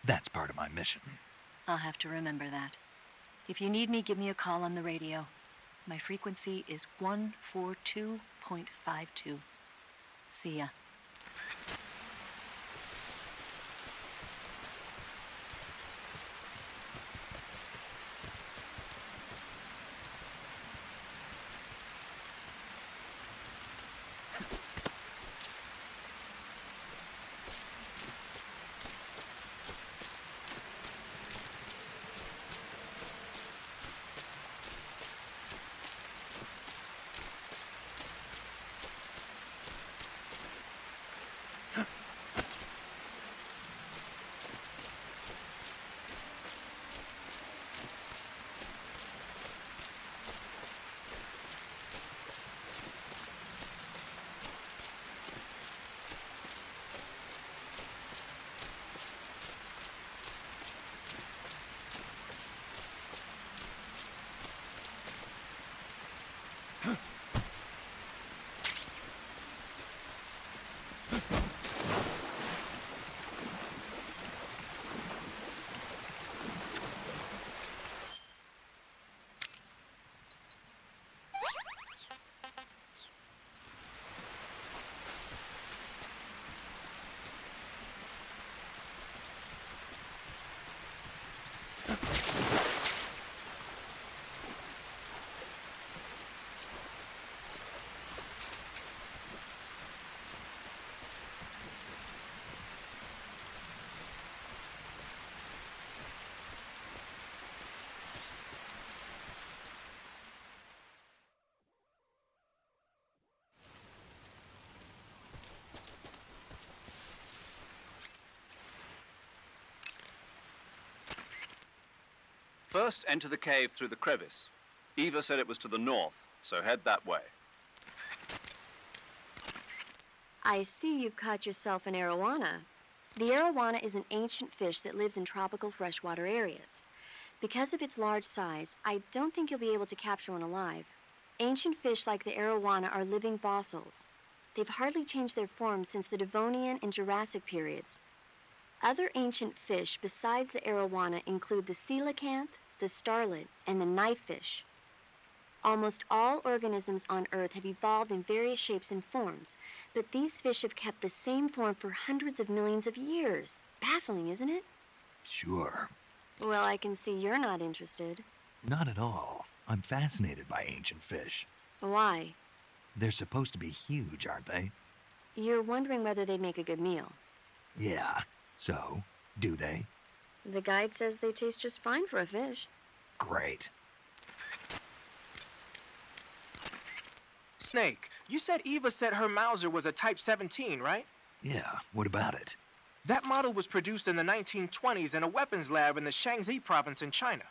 That's part of my mission.
I'll have to remember that. If you need me, give me a call on the radio. My frequency is 142.52. See ya.
First, enter the cave through the crevice. Eva said it was to the north, so head that way.
I see you've caught yourself an arowana. The arowana is an ancient fish that lives in tropical freshwater areas. Because of its large size, I don't think you'll be able to capture one alive. Ancient fish like the arowana are living fossils. They've hardly changed their form since the Devonian and Jurassic periods. Other ancient fish besides the arowana include the coelacanth, the starlet, and the knifefish. Almost all organisms on Earth have evolved in various shapes and forms, but these fish have kept the same form for hundreds of millions of years. Baffling, isn't it?
Sure.
Well, I can see you're not interested.
Not at all. I'm fascinated by ancient fish.
Why?
They're supposed to be huge, aren't they?
You're wondering whether they'd make a good meal.
Yeah. So, do they?
The guide says they taste just fine for a fish.
Great.
Snake, you said Eva said her Mauser was a Type 17, right?
Yeah, what about it?
That model was produced in the 1920s in a weapons lab in the Shaanxi province in China.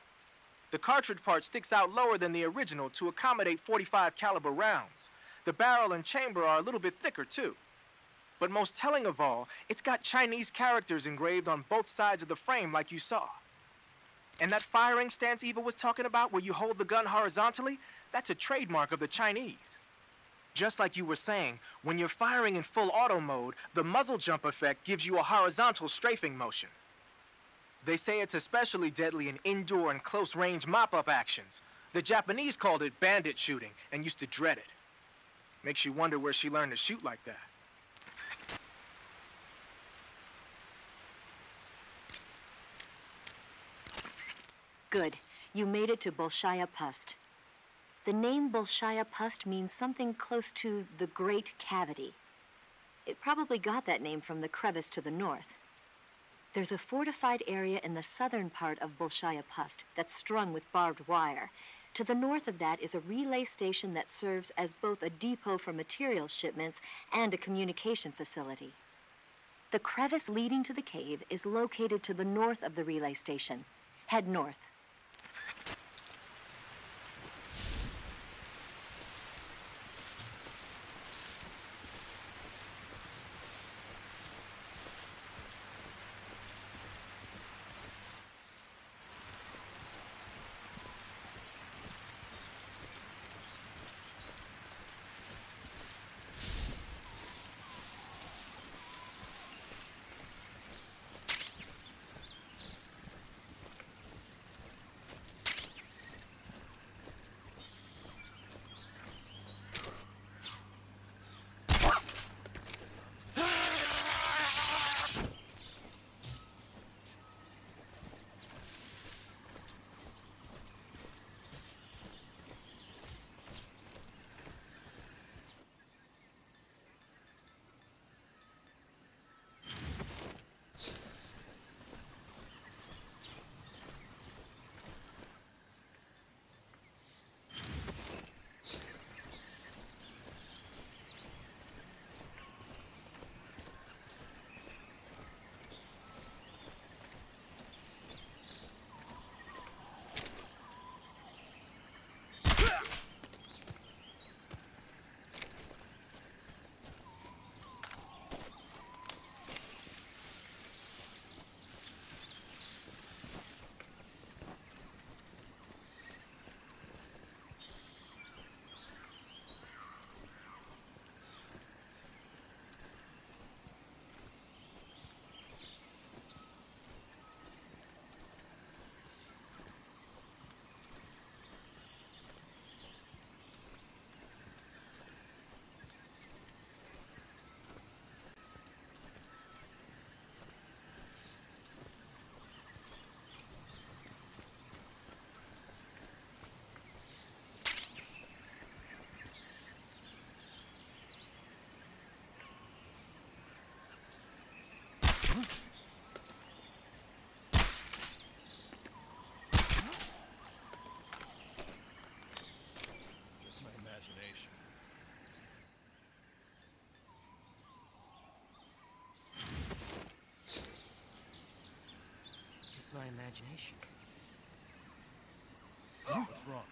The cartridge part sticks out lower than the original to accommodate 45 caliber rounds. The barrel and chamber are a little bit thicker too. But most telling of all, it's got Chinese characters engraved on both sides of the frame like you saw. And that firing stance Eva was talking about where you hold the gun horizontally, that's a trademark of the Chinese. Just like you were saying, when you're firing in full auto mode, the muzzle jump effect gives you a horizontal strafing motion. They say it's especially deadly in indoor and close-range mop-up actions. The Japanese called it bandit shooting and used to dread it. Makes you wonder where she learned to shoot like that.
Good. You made it to Bolshaya Pust. The name Bolshaya Pust means something close to the Great Cavity. It probably got that name from the crevice to the north. There's a fortified area in the southern part of Bolshaya Pust that's strung with barbed wire. To the north of that is a relay station that serves as both a depot for material shipments and a communication facility. The crevice leading to the cave is located to the north of the relay station. Head north.
It's my imagination. What's wrong?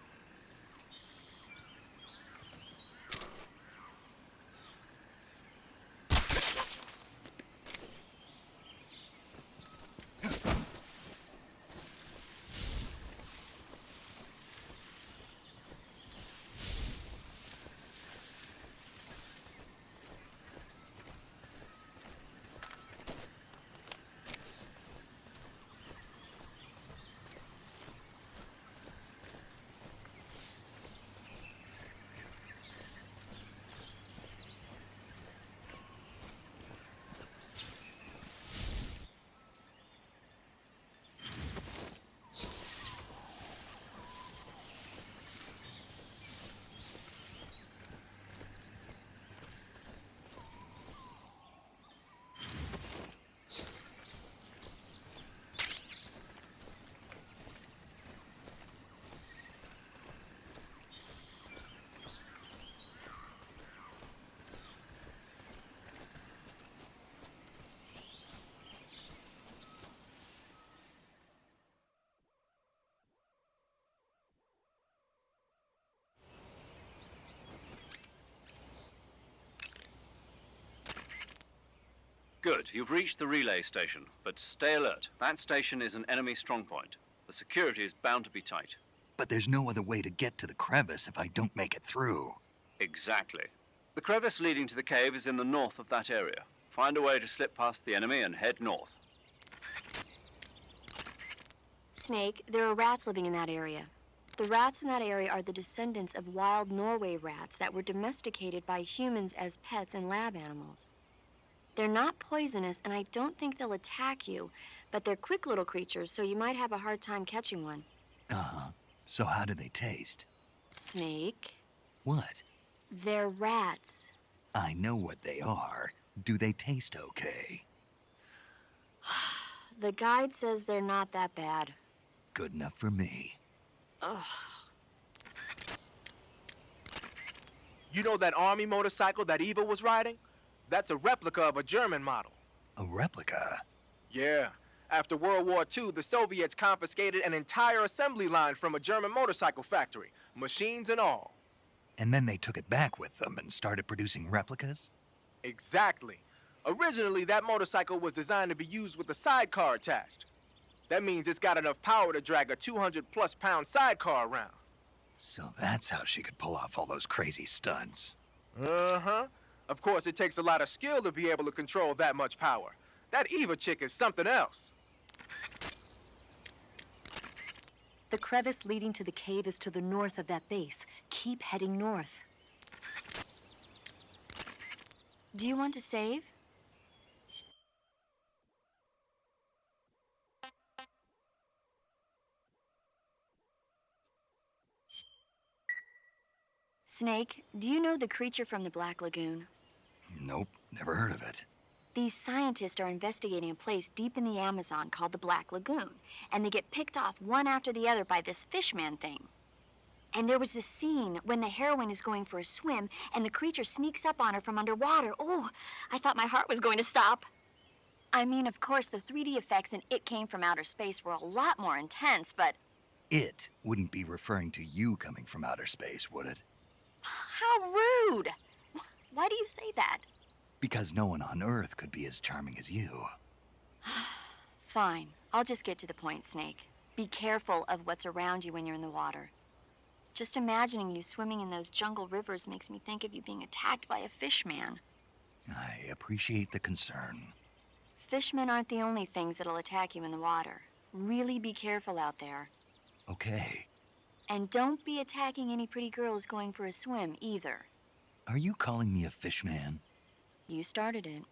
Good. You've reached the relay station, but stay alert. That station is an enemy strongpoint. The security is bound to be tight.
But there's no other way to get to the crevice if I don't make it through.
Exactly. The crevice leading to the cave is in the north of that area. Find a way to slip past the enemy and head north.
Snake, there are rats living in that area. The rats in that area are the descendants of wild Norway rats that were domesticated by humans as pets and lab animals. They're not poisonous, and I don't think they'll attack you, but they're quick little creatures, so you might have a hard time catching one.
Uh-huh. So how do they taste?
Snake?
What?
They're rats.
I know what they are. Do they taste okay?
The guide says they're not that bad.
Good enough for me.
Ugh.
You know that army motorcycle that Eva was riding? That's a replica of a German model.
A replica?
Yeah. After World War II, the Soviets confiscated an entire assembly line from a German motorcycle factory, machines and all.
And then they took it back with them and started producing replicas?
Exactly. Originally, that motorcycle was designed to be used with a sidecar attached. That means it's got enough power to drag a 200-plus pound sidecar around.
So that's how she could pull off all those crazy stunts.
Uh-huh. Of course, it takes a lot of skill to be able to control that much power. That Eva chick is something else.
The crevice leading to the cave is to the north of that base. Keep heading north.
Do you want to save? Snake, do you know the creature from the Black Lagoon?
Nope, never heard of it.
These scientists are investigating a place deep in the Amazon called the Black Lagoon, and they get picked off one after the other by this fishman thing. And there was this scene when the heroine is going for a swim, and the creature sneaks up on her from underwater. Oh, I thought my heart was going to stop. I mean, of course, the 3D effects in It Came from Outer Space were a lot more intense, but...
It wouldn't be referring to you coming from outer space, would it?
How rude! Why do you say that?
Because no one on Earth could be as charming as you.
Fine. I'll just get to the point, Snake. Be careful of what's around you when you're in the water. Just imagining you swimming in those jungle rivers makes me think of you being attacked by a fishman.
I appreciate the concern.
Fishmen aren't the only things that'll attack you in the water. Really be careful out there.
Okay.
And don't be attacking any pretty girls going for a swim, either.
Are you calling me a fishman?
You started it.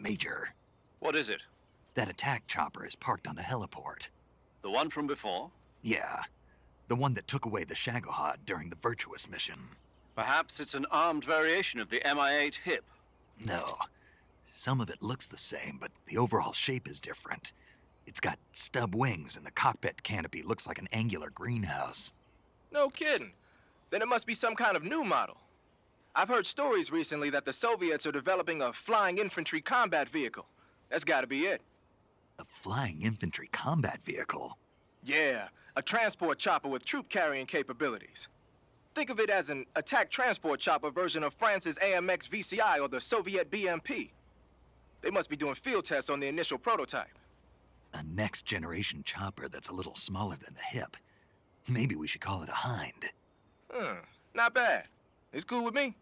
Major.
What is it?
That attack chopper is parked on the heliport.
The one from before?
Yeah. The one that took away the Shagohod during the Virtuous mission.
Perhaps it's an armed variation of the Mi-8 hip.
No. Some of it looks the same, but the overall shape is different. It's got stub wings, and the cockpit canopy looks like an angular greenhouse.
No kidding. Then it must be some kind of new model. I've heard stories recently that the Soviets are developing a flying infantry combat vehicle. That's gotta be it.
A flying infantry combat vehicle?
Yeah, a transport chopper with troop-carrying capabilities. Think of it as an attack transport chopper version of France's AMX VCI or the Soviet BMP. They must be doing field tests on the initial prototype.
A next-generation chopper that's a little smaller than the hip. Maybe we should call it a Hind.
Not bad. It's cool with me.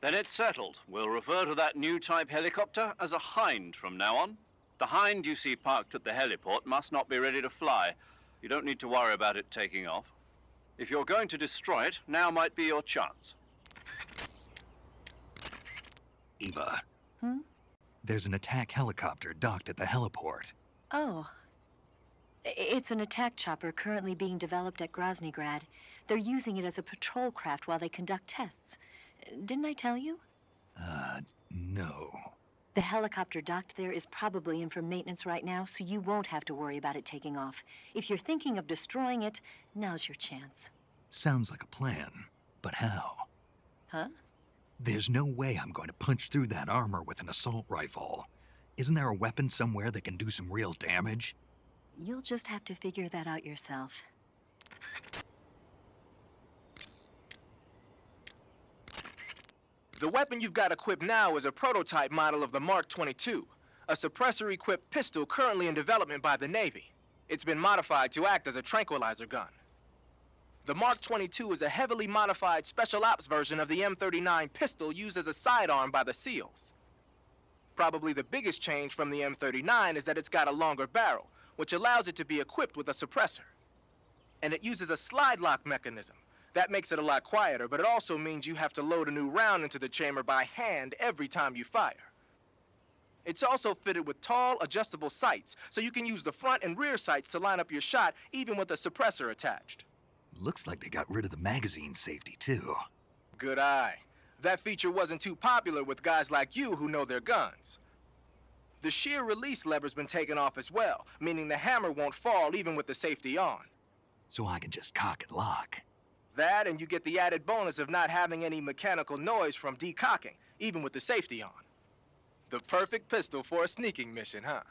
Then it's settled. We'll refer to that new type helicopter as a Hind from now on. The Hind you see parked at the heliport must not be ready to fly. You don't need to worry about it taking off. If you're going to destroy it, now might be your chance.
Eva. There's an attack helicopter docked at the heliport.
Oh. It's an attack chopper currently being developed at Groznygrad. They're using it as a patrol craft while they conduct tests. Didn't I tell you?
No.
The helicopter docked there is probably in for maintenance right now, so you won't have to worry about it taking off. If you're thinking of destroying it, now's your chance.
Sounds like a plan, but how?
Huh?
There's no way I'm going to punch through that armor with an assault rifle. Isn't there a weapon somewhere that can do some real damage?
You'll just have to figure that out yourself.
The weapon you've got equipped now is a prototype model of the Mark 22, a suppressor-equipped pistol currently in development by the Navy. It's been modified to act as a tranquilizer gun. The Mark 22 is a heavily modified special ops version of the M39 pistol used as a sidearm by the SEALs. Probably the biggest change from the M39 is that it's got a longer barrel, which allows it to be equipped with a suppressor. And it uses a slide lock mechanism. That makes it a lot quieter, but it also means you have to load a new round into the chamber by hand every time you fire. It's also fitted with tall, adjustable sights, so you can use the front and rear sights to line up your shot, even with a suppressor attached.
Looks like they got rid of the magazine safety, too.
Good eye. That feature wasn't too popular with guys like you who know their guns. The shear release lever's been taken off as well, meaning the hammer won't fall even with the safety on.
So I can just cock and lock.
That, and you get the added bonus of not having any mechanical noise from decocking, even with the safety on. The perfect pistol for a sneaking mission, huh?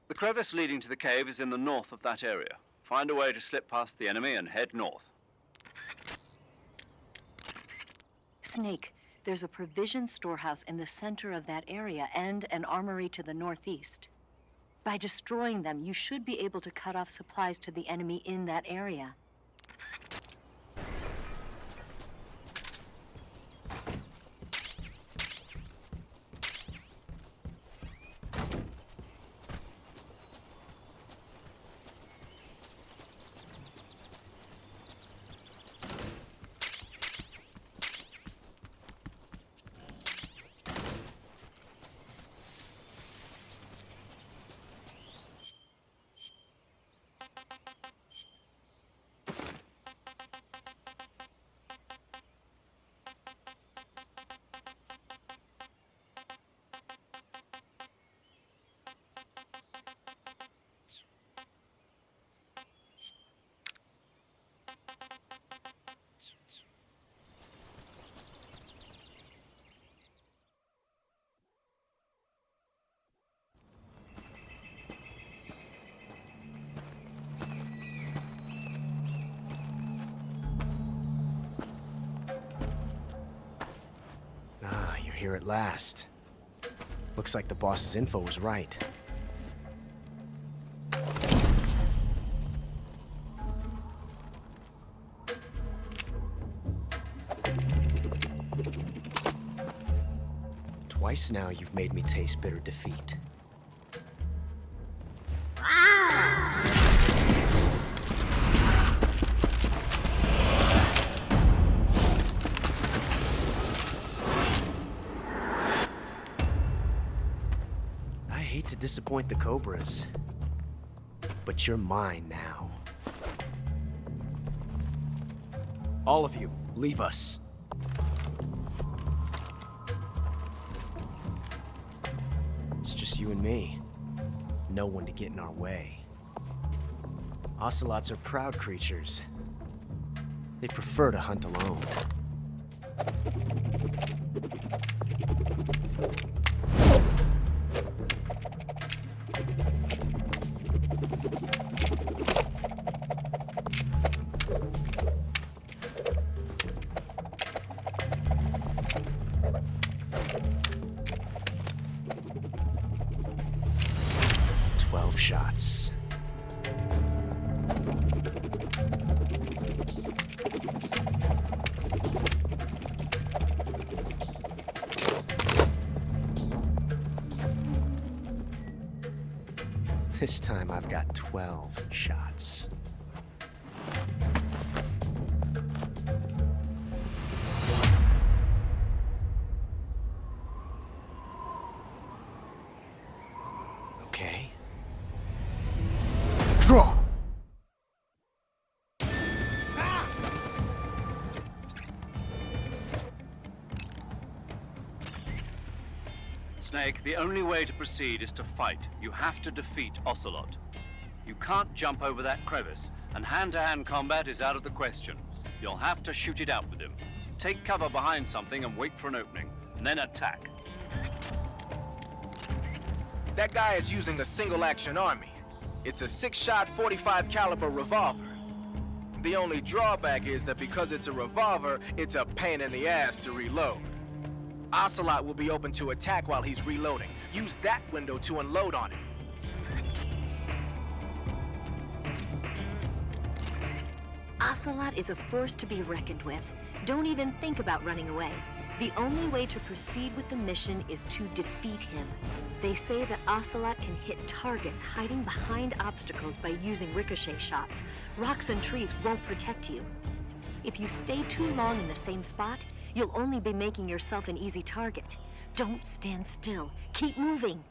The crevice leading to the cave is in the north of that area. Find a way to slip past the enemy and head north.
Snake, there's a provision storehouse in the center of that area and an armory to the northeast. By destroying them, you should be able to cut off supplies to the enemy in that area.
Here at last. Looks like the boss's info was right. Twice now you've made me taste bitter defeat. Disappoint the Cobras, but you're mine now. All of you, leave us. It's just you and me. No one to get in our way. Ocelots are proud creatures. They prefer to hunt alone. Shots. This time I've got 12 shots. Okay. Draw!
Snake, the only way to proceed is to fight. You have to defeat Ocelot. You can't jump over that crevice, and hand-to-hand combat is out of the question. You'll have to shoot it out with him. Take cover behind something and wait for an opening, and then attack.
That guy is using a single-action army. It's a 6-shot 45 caliber revolver. The only drawback is that because it's a revolver, it's a pain in the ass to reload. Ocelot will be open to attack while he's reloading. Use that window to unload on him.
Ocelot is a force to be reckoned with. Don't even think about running away. The only way to proceed with the mission is to defeat him. They say that Ocelot can hit targets hiding behind obstacles by using ricochet shots. Rocks and trees won't protect you. If you stay too long in the same spot, you'll only be making yourself an easy target. Don't stand still. Keep moving.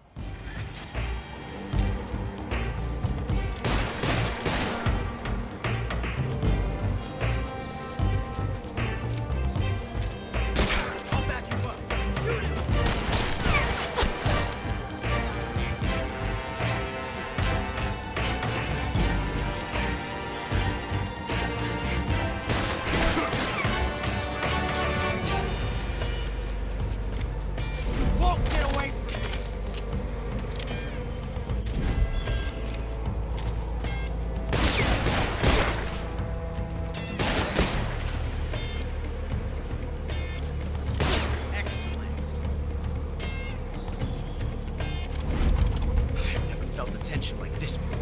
this before.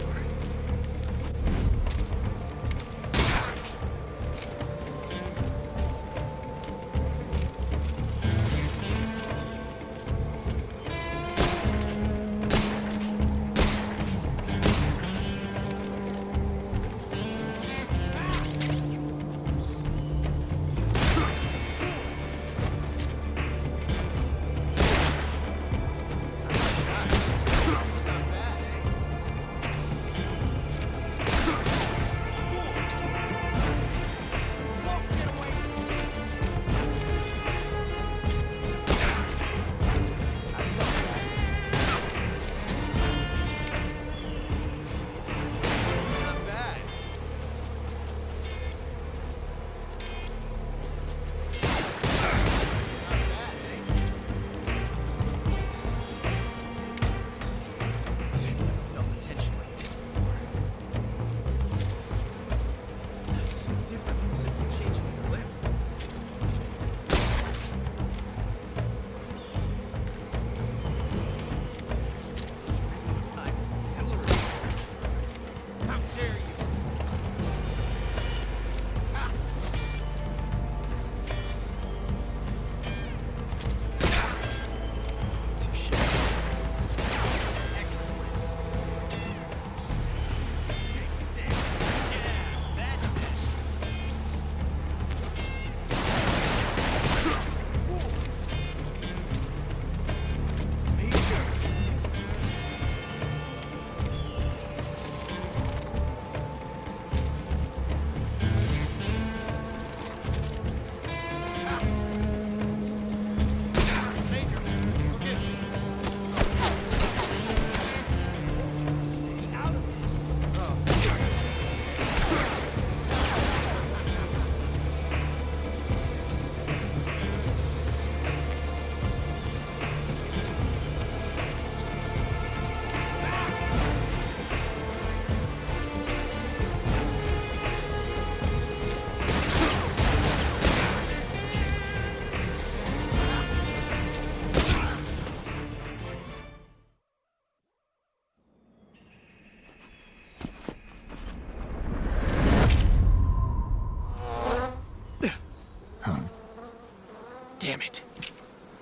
Damn it.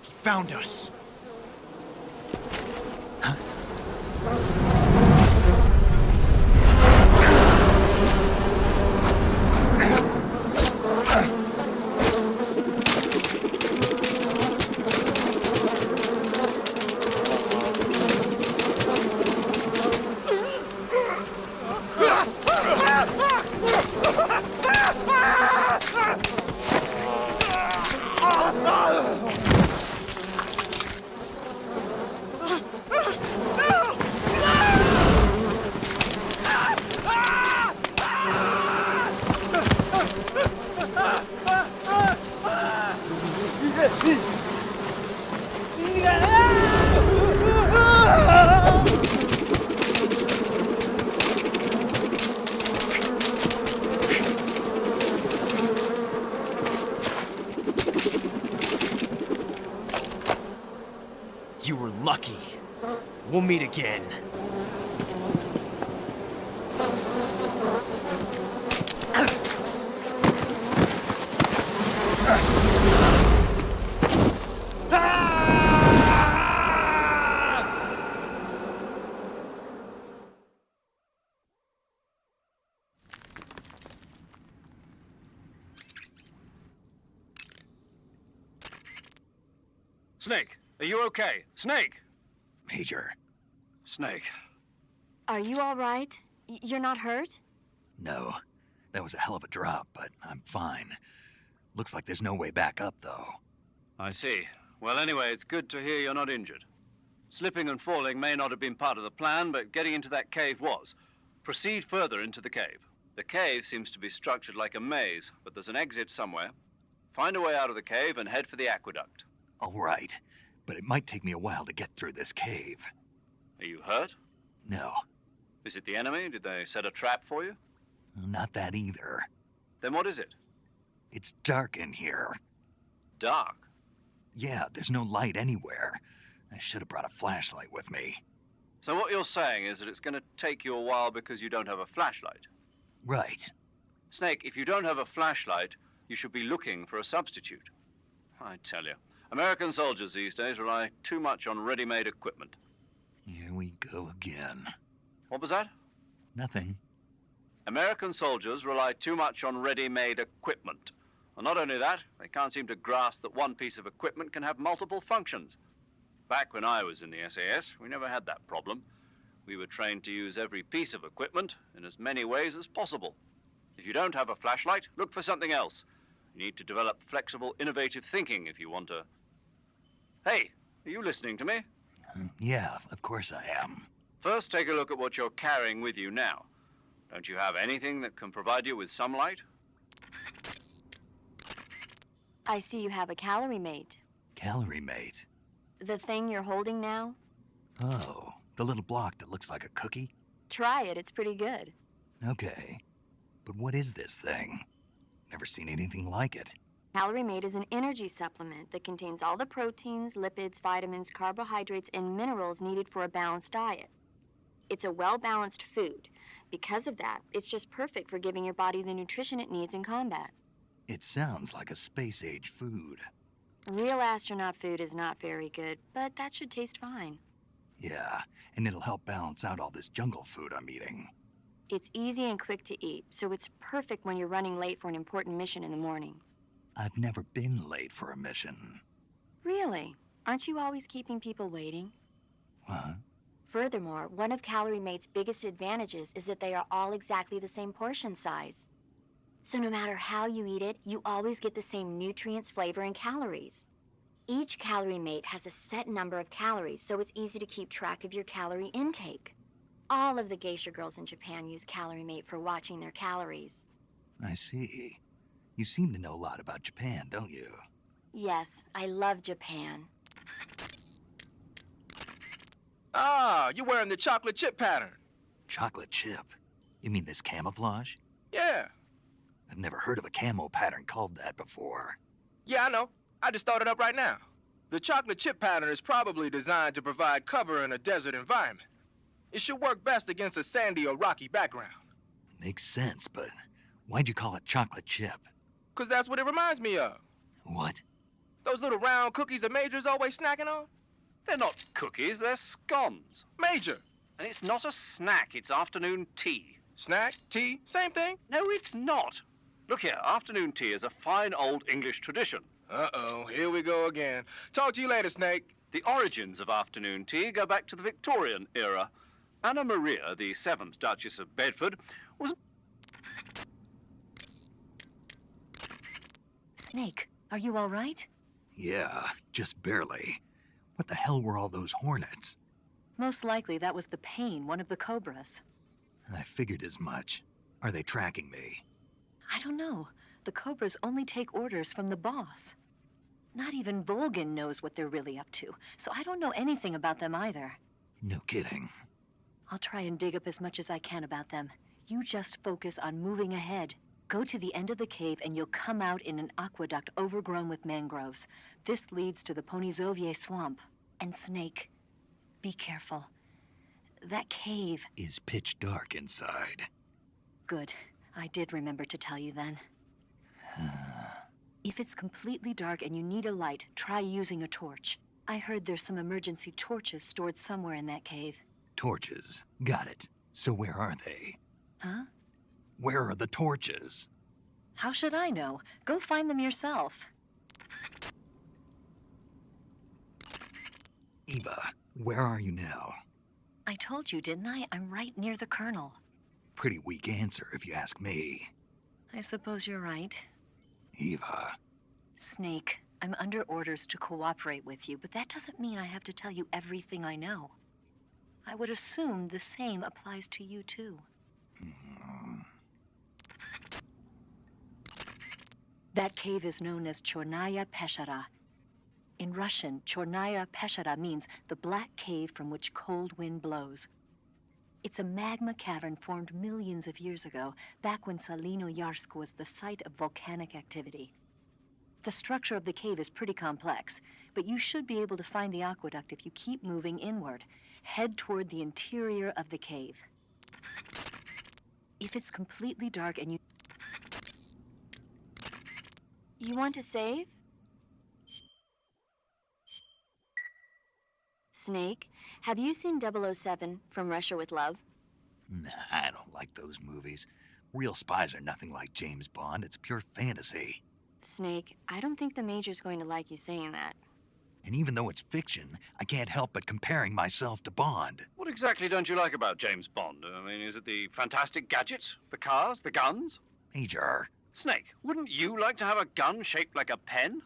He found us. You were lucky. We'll meet again.
Snake, are you okay? Snake!
Major.
Snake.
Are you all right? You're not hurt?
No. That was a hell of a drop, but I'm fine. Looks like there's no way back up, though.
I see. Well, anyway, it's good to hear you're not injured. Slipping and falling may not have been part of the plan, but getting into that cave was. Proceed further into the cave. The cave seems to be structured like a maze, but there's an exit somewhere. Find a way out of the cave and head for the aqueduct.
All right, but it might take me a while to get through this cave.
Are you hurt?
No.
Is it the enemy? Did they set a trap for you?
Not that either.
Then what is it?
It's dark in here.
Dark?
Yeah, there's no light anywhere. I should have brought a flashlight with me.
So what you're saying is that it's going to take you a while because you don't have a flashlight?
Right.
Snake, if you don't have a flashlight, you should be looking for a substitute. I tell you, American soldiers these days rely too much on ready-made equipment.
Here we go again.
What was that?
Nothing.
American soldiers rely too much on ready-made equipment. And not only that, they can't seem to grasp that one piece of equipment can have multiple functions. Back when I was in the SAS, we never had that problem. We were trained to use every piece of equipment in as many ways as possible. If you don't have a flashlight, look for something else. You need to develop flexible, innovative thinking if you want to... Hey, are you listening to me?
Yeah, of course I am.
First, take a look at what you're carrying with you now. Don't you have anything that can provide you with some light?
I see you have a calorimeter.
Calorimeter?
The thing you're holding now?
Oh, the little block that looks like a cookie?
Try it, it's pretty good.
Okay. But what is this thing? Never seen anything like it.
Calorimeter is an energy supplement that contains all the proteins, lipids, vitamins, carbohydrates, and minerals needed for a balanced diet. It's a well-balanced food. Because of that, it's just perfect for giving your body the nutrition it needs in combat.
It sounds like a space-age food.
Real astronaut food is not very good, but that should taste fine.
Yeah, and it'll help balance out all this jungle food I'm eating.
It's easy and quick to eat, so it's perfect when you're running late for an important mission in the morning.
I've never been late for a mission.
Really? Aren't you always keeping people waiting?
Huh?
Furthermore, one of CalorieMate's biggest advantages is that they are all exactly the same portion size. So no matter how you eat it, you always get the same nutrients, flavor, and calories. Each CalorieMate has a set number of calories, so it's easy to keep track of your calorie intake. All of the geisha girls in Japan use CalorieMate for watching their calories.
I see. You seem to know a lot about Japan, don't you?
Yes, I love Japan.
Ah, you're wearing the chocolate chip pattern.
Chocolate chip? You mean this camouflage?
Yeah.
I've never heard of a camo pattern called that before.
Yeah, I know. I just thought it up right now. The chocolate chip pattern is probably designed to provide cover in a desert environment. It should work best against a sandy or rocky background.
Makes sense, but why'd you call it chocolate chip?
'Cause that's what it reminds me of.
What?
Those little round cookies that Major's always snacking on?
They're not cookies, they're scones.
Major!
And it's not a snack, it's afternoon tea.
Snack, tea, same thing?
No, it's not. Look here, afternoon tea is a fine old English tradition.
Uh-oh, here we go again. Talk to you later, Snake.
The origins of afternoon tea go back to the Victorian era. Anna Maria, the 7th Duchess of Bedford, was...
Snake, are you all right?
Yeah, just barely. What the hell were all those hornets?
Most likely that was the pain, one of the cobras.
I figured as much. Are they tracking me?
I don't know. The cobras only take orders from the boss. Not even Volgin knows what they're really up to, so I don't know anything about them either.
No kidding.
I'll try and dig up as much as I can about them. You just focus on moving ahead. Go to the end of the cave and you'll come out in an aqueduct overgrown with mangroves. This leads to the Ponizovye swamp. And Snake, be careful. That cave
is pitch dark inside.
Good. I did remember to tell you then. If it's completely dark and you need a light, try using a torch. I heard there's some emergency torches stored somewhere in that cave.
Torches. Got it. So where are they?
Huh?
Where are the torches?
How should I know? Go find them yourself.
Eva, where are you now?
I told you, didn't I? I'm right near the Colonel.
Pretty weak answer, if you ask me.
I suppose you're right.
Eva.
Snake, I'm under orders to cooperate with you, but that doesn't mean I have to tell you everything I know. I would assume the same applies to you, too. That cave is known as Chornaya Peshara. In Russian, Chornaya Peshara means the black cave from which cold wind blows. It's a magma cavern formed millions of years ago, back when Salino Yarsk was the site of volcanic activity. The structure of the cave is pretty complex, but you should be able to find the aqueduct if you keep moving inward. Head toward the interior of the cave. If it's completely dark and you...
You want to save? Snake, have you seen 007 from Russia with Love?
Nah, I don't like those movies. Real spies are nothing like James Bond. It's pure fantasy.
Snake, I don't think the Major's going to like you saying that.
And even though it's fiction, I can't help but comparing myself to Bond.
What exactly don't you like about James Bond? I mean, is it the fantastic gadgets, the cars, the guns?
Major,
Snake, wouldn't you like to have a gun shaped like a pen?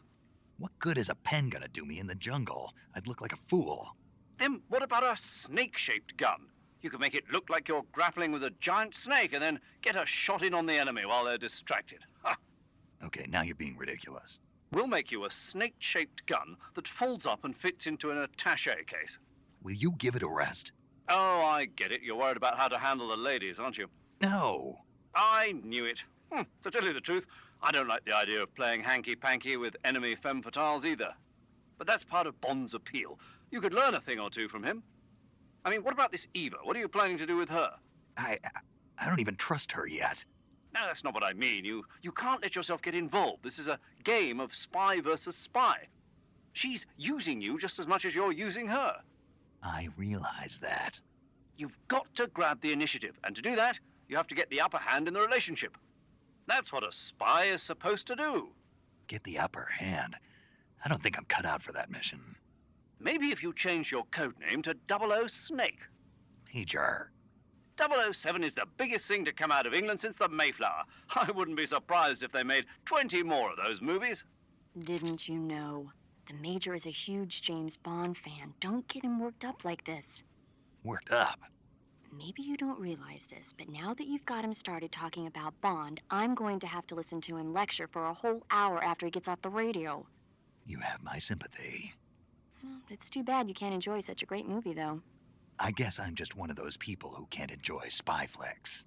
what good is a pen gonna do me in the jungle? I'd look like a fool.
Then what about a snake-shaped gun? You could make it look like you're grappling with a giant snake and then get a shot in on the enemy while they're distracted. Ha!
Okay, now you're being ridiculous.
We'll make you a snake-shaped gun that folds up and fits into an attaché case.
Will you give it a rest?
Oh, I get it. You're worried about how to handle the ladies, aren't you?
No.
I knew it. To tell you the truth, I don't like the idea of playing hanky-panky with enemy femme fatales either. But that's part of Bond's appeal. You could learn a thing or two from him. I mean, what about this Eva? What are you planning to do with her?
I don't even trust her yet.
No, that's not what I mean. You can't let yourself get involved. This is a game of spy versus spy. She's using you just as much as you're using her.
I realize that.
You've got to grab the initiative, and to do that, you have to get the upper hand in the relationship. That's what a spy is supposed to do.
Get the upper hand. I don't think I'm cut out for that mission.
Maybe if you change your codename to 00 Snake.
Major.
007 is the biggest thing to come out of England since the Mayflower. I wouldn't be surprised if they made 20 more of those movies.
Didn't you know? The Major is a huge James Bond fan. Don't get him worked up like this.
Worked up?
Maybe you don't realize this, but now that you've got him started talking about Bond, I'm going to have to listen to him lecture for a whole hour after he gets off the radio.
You have my sympathy.
It's too bad you can't enjoy such a great movie, though.
I guess I'm just one of those people who can't enjoy spy flicks.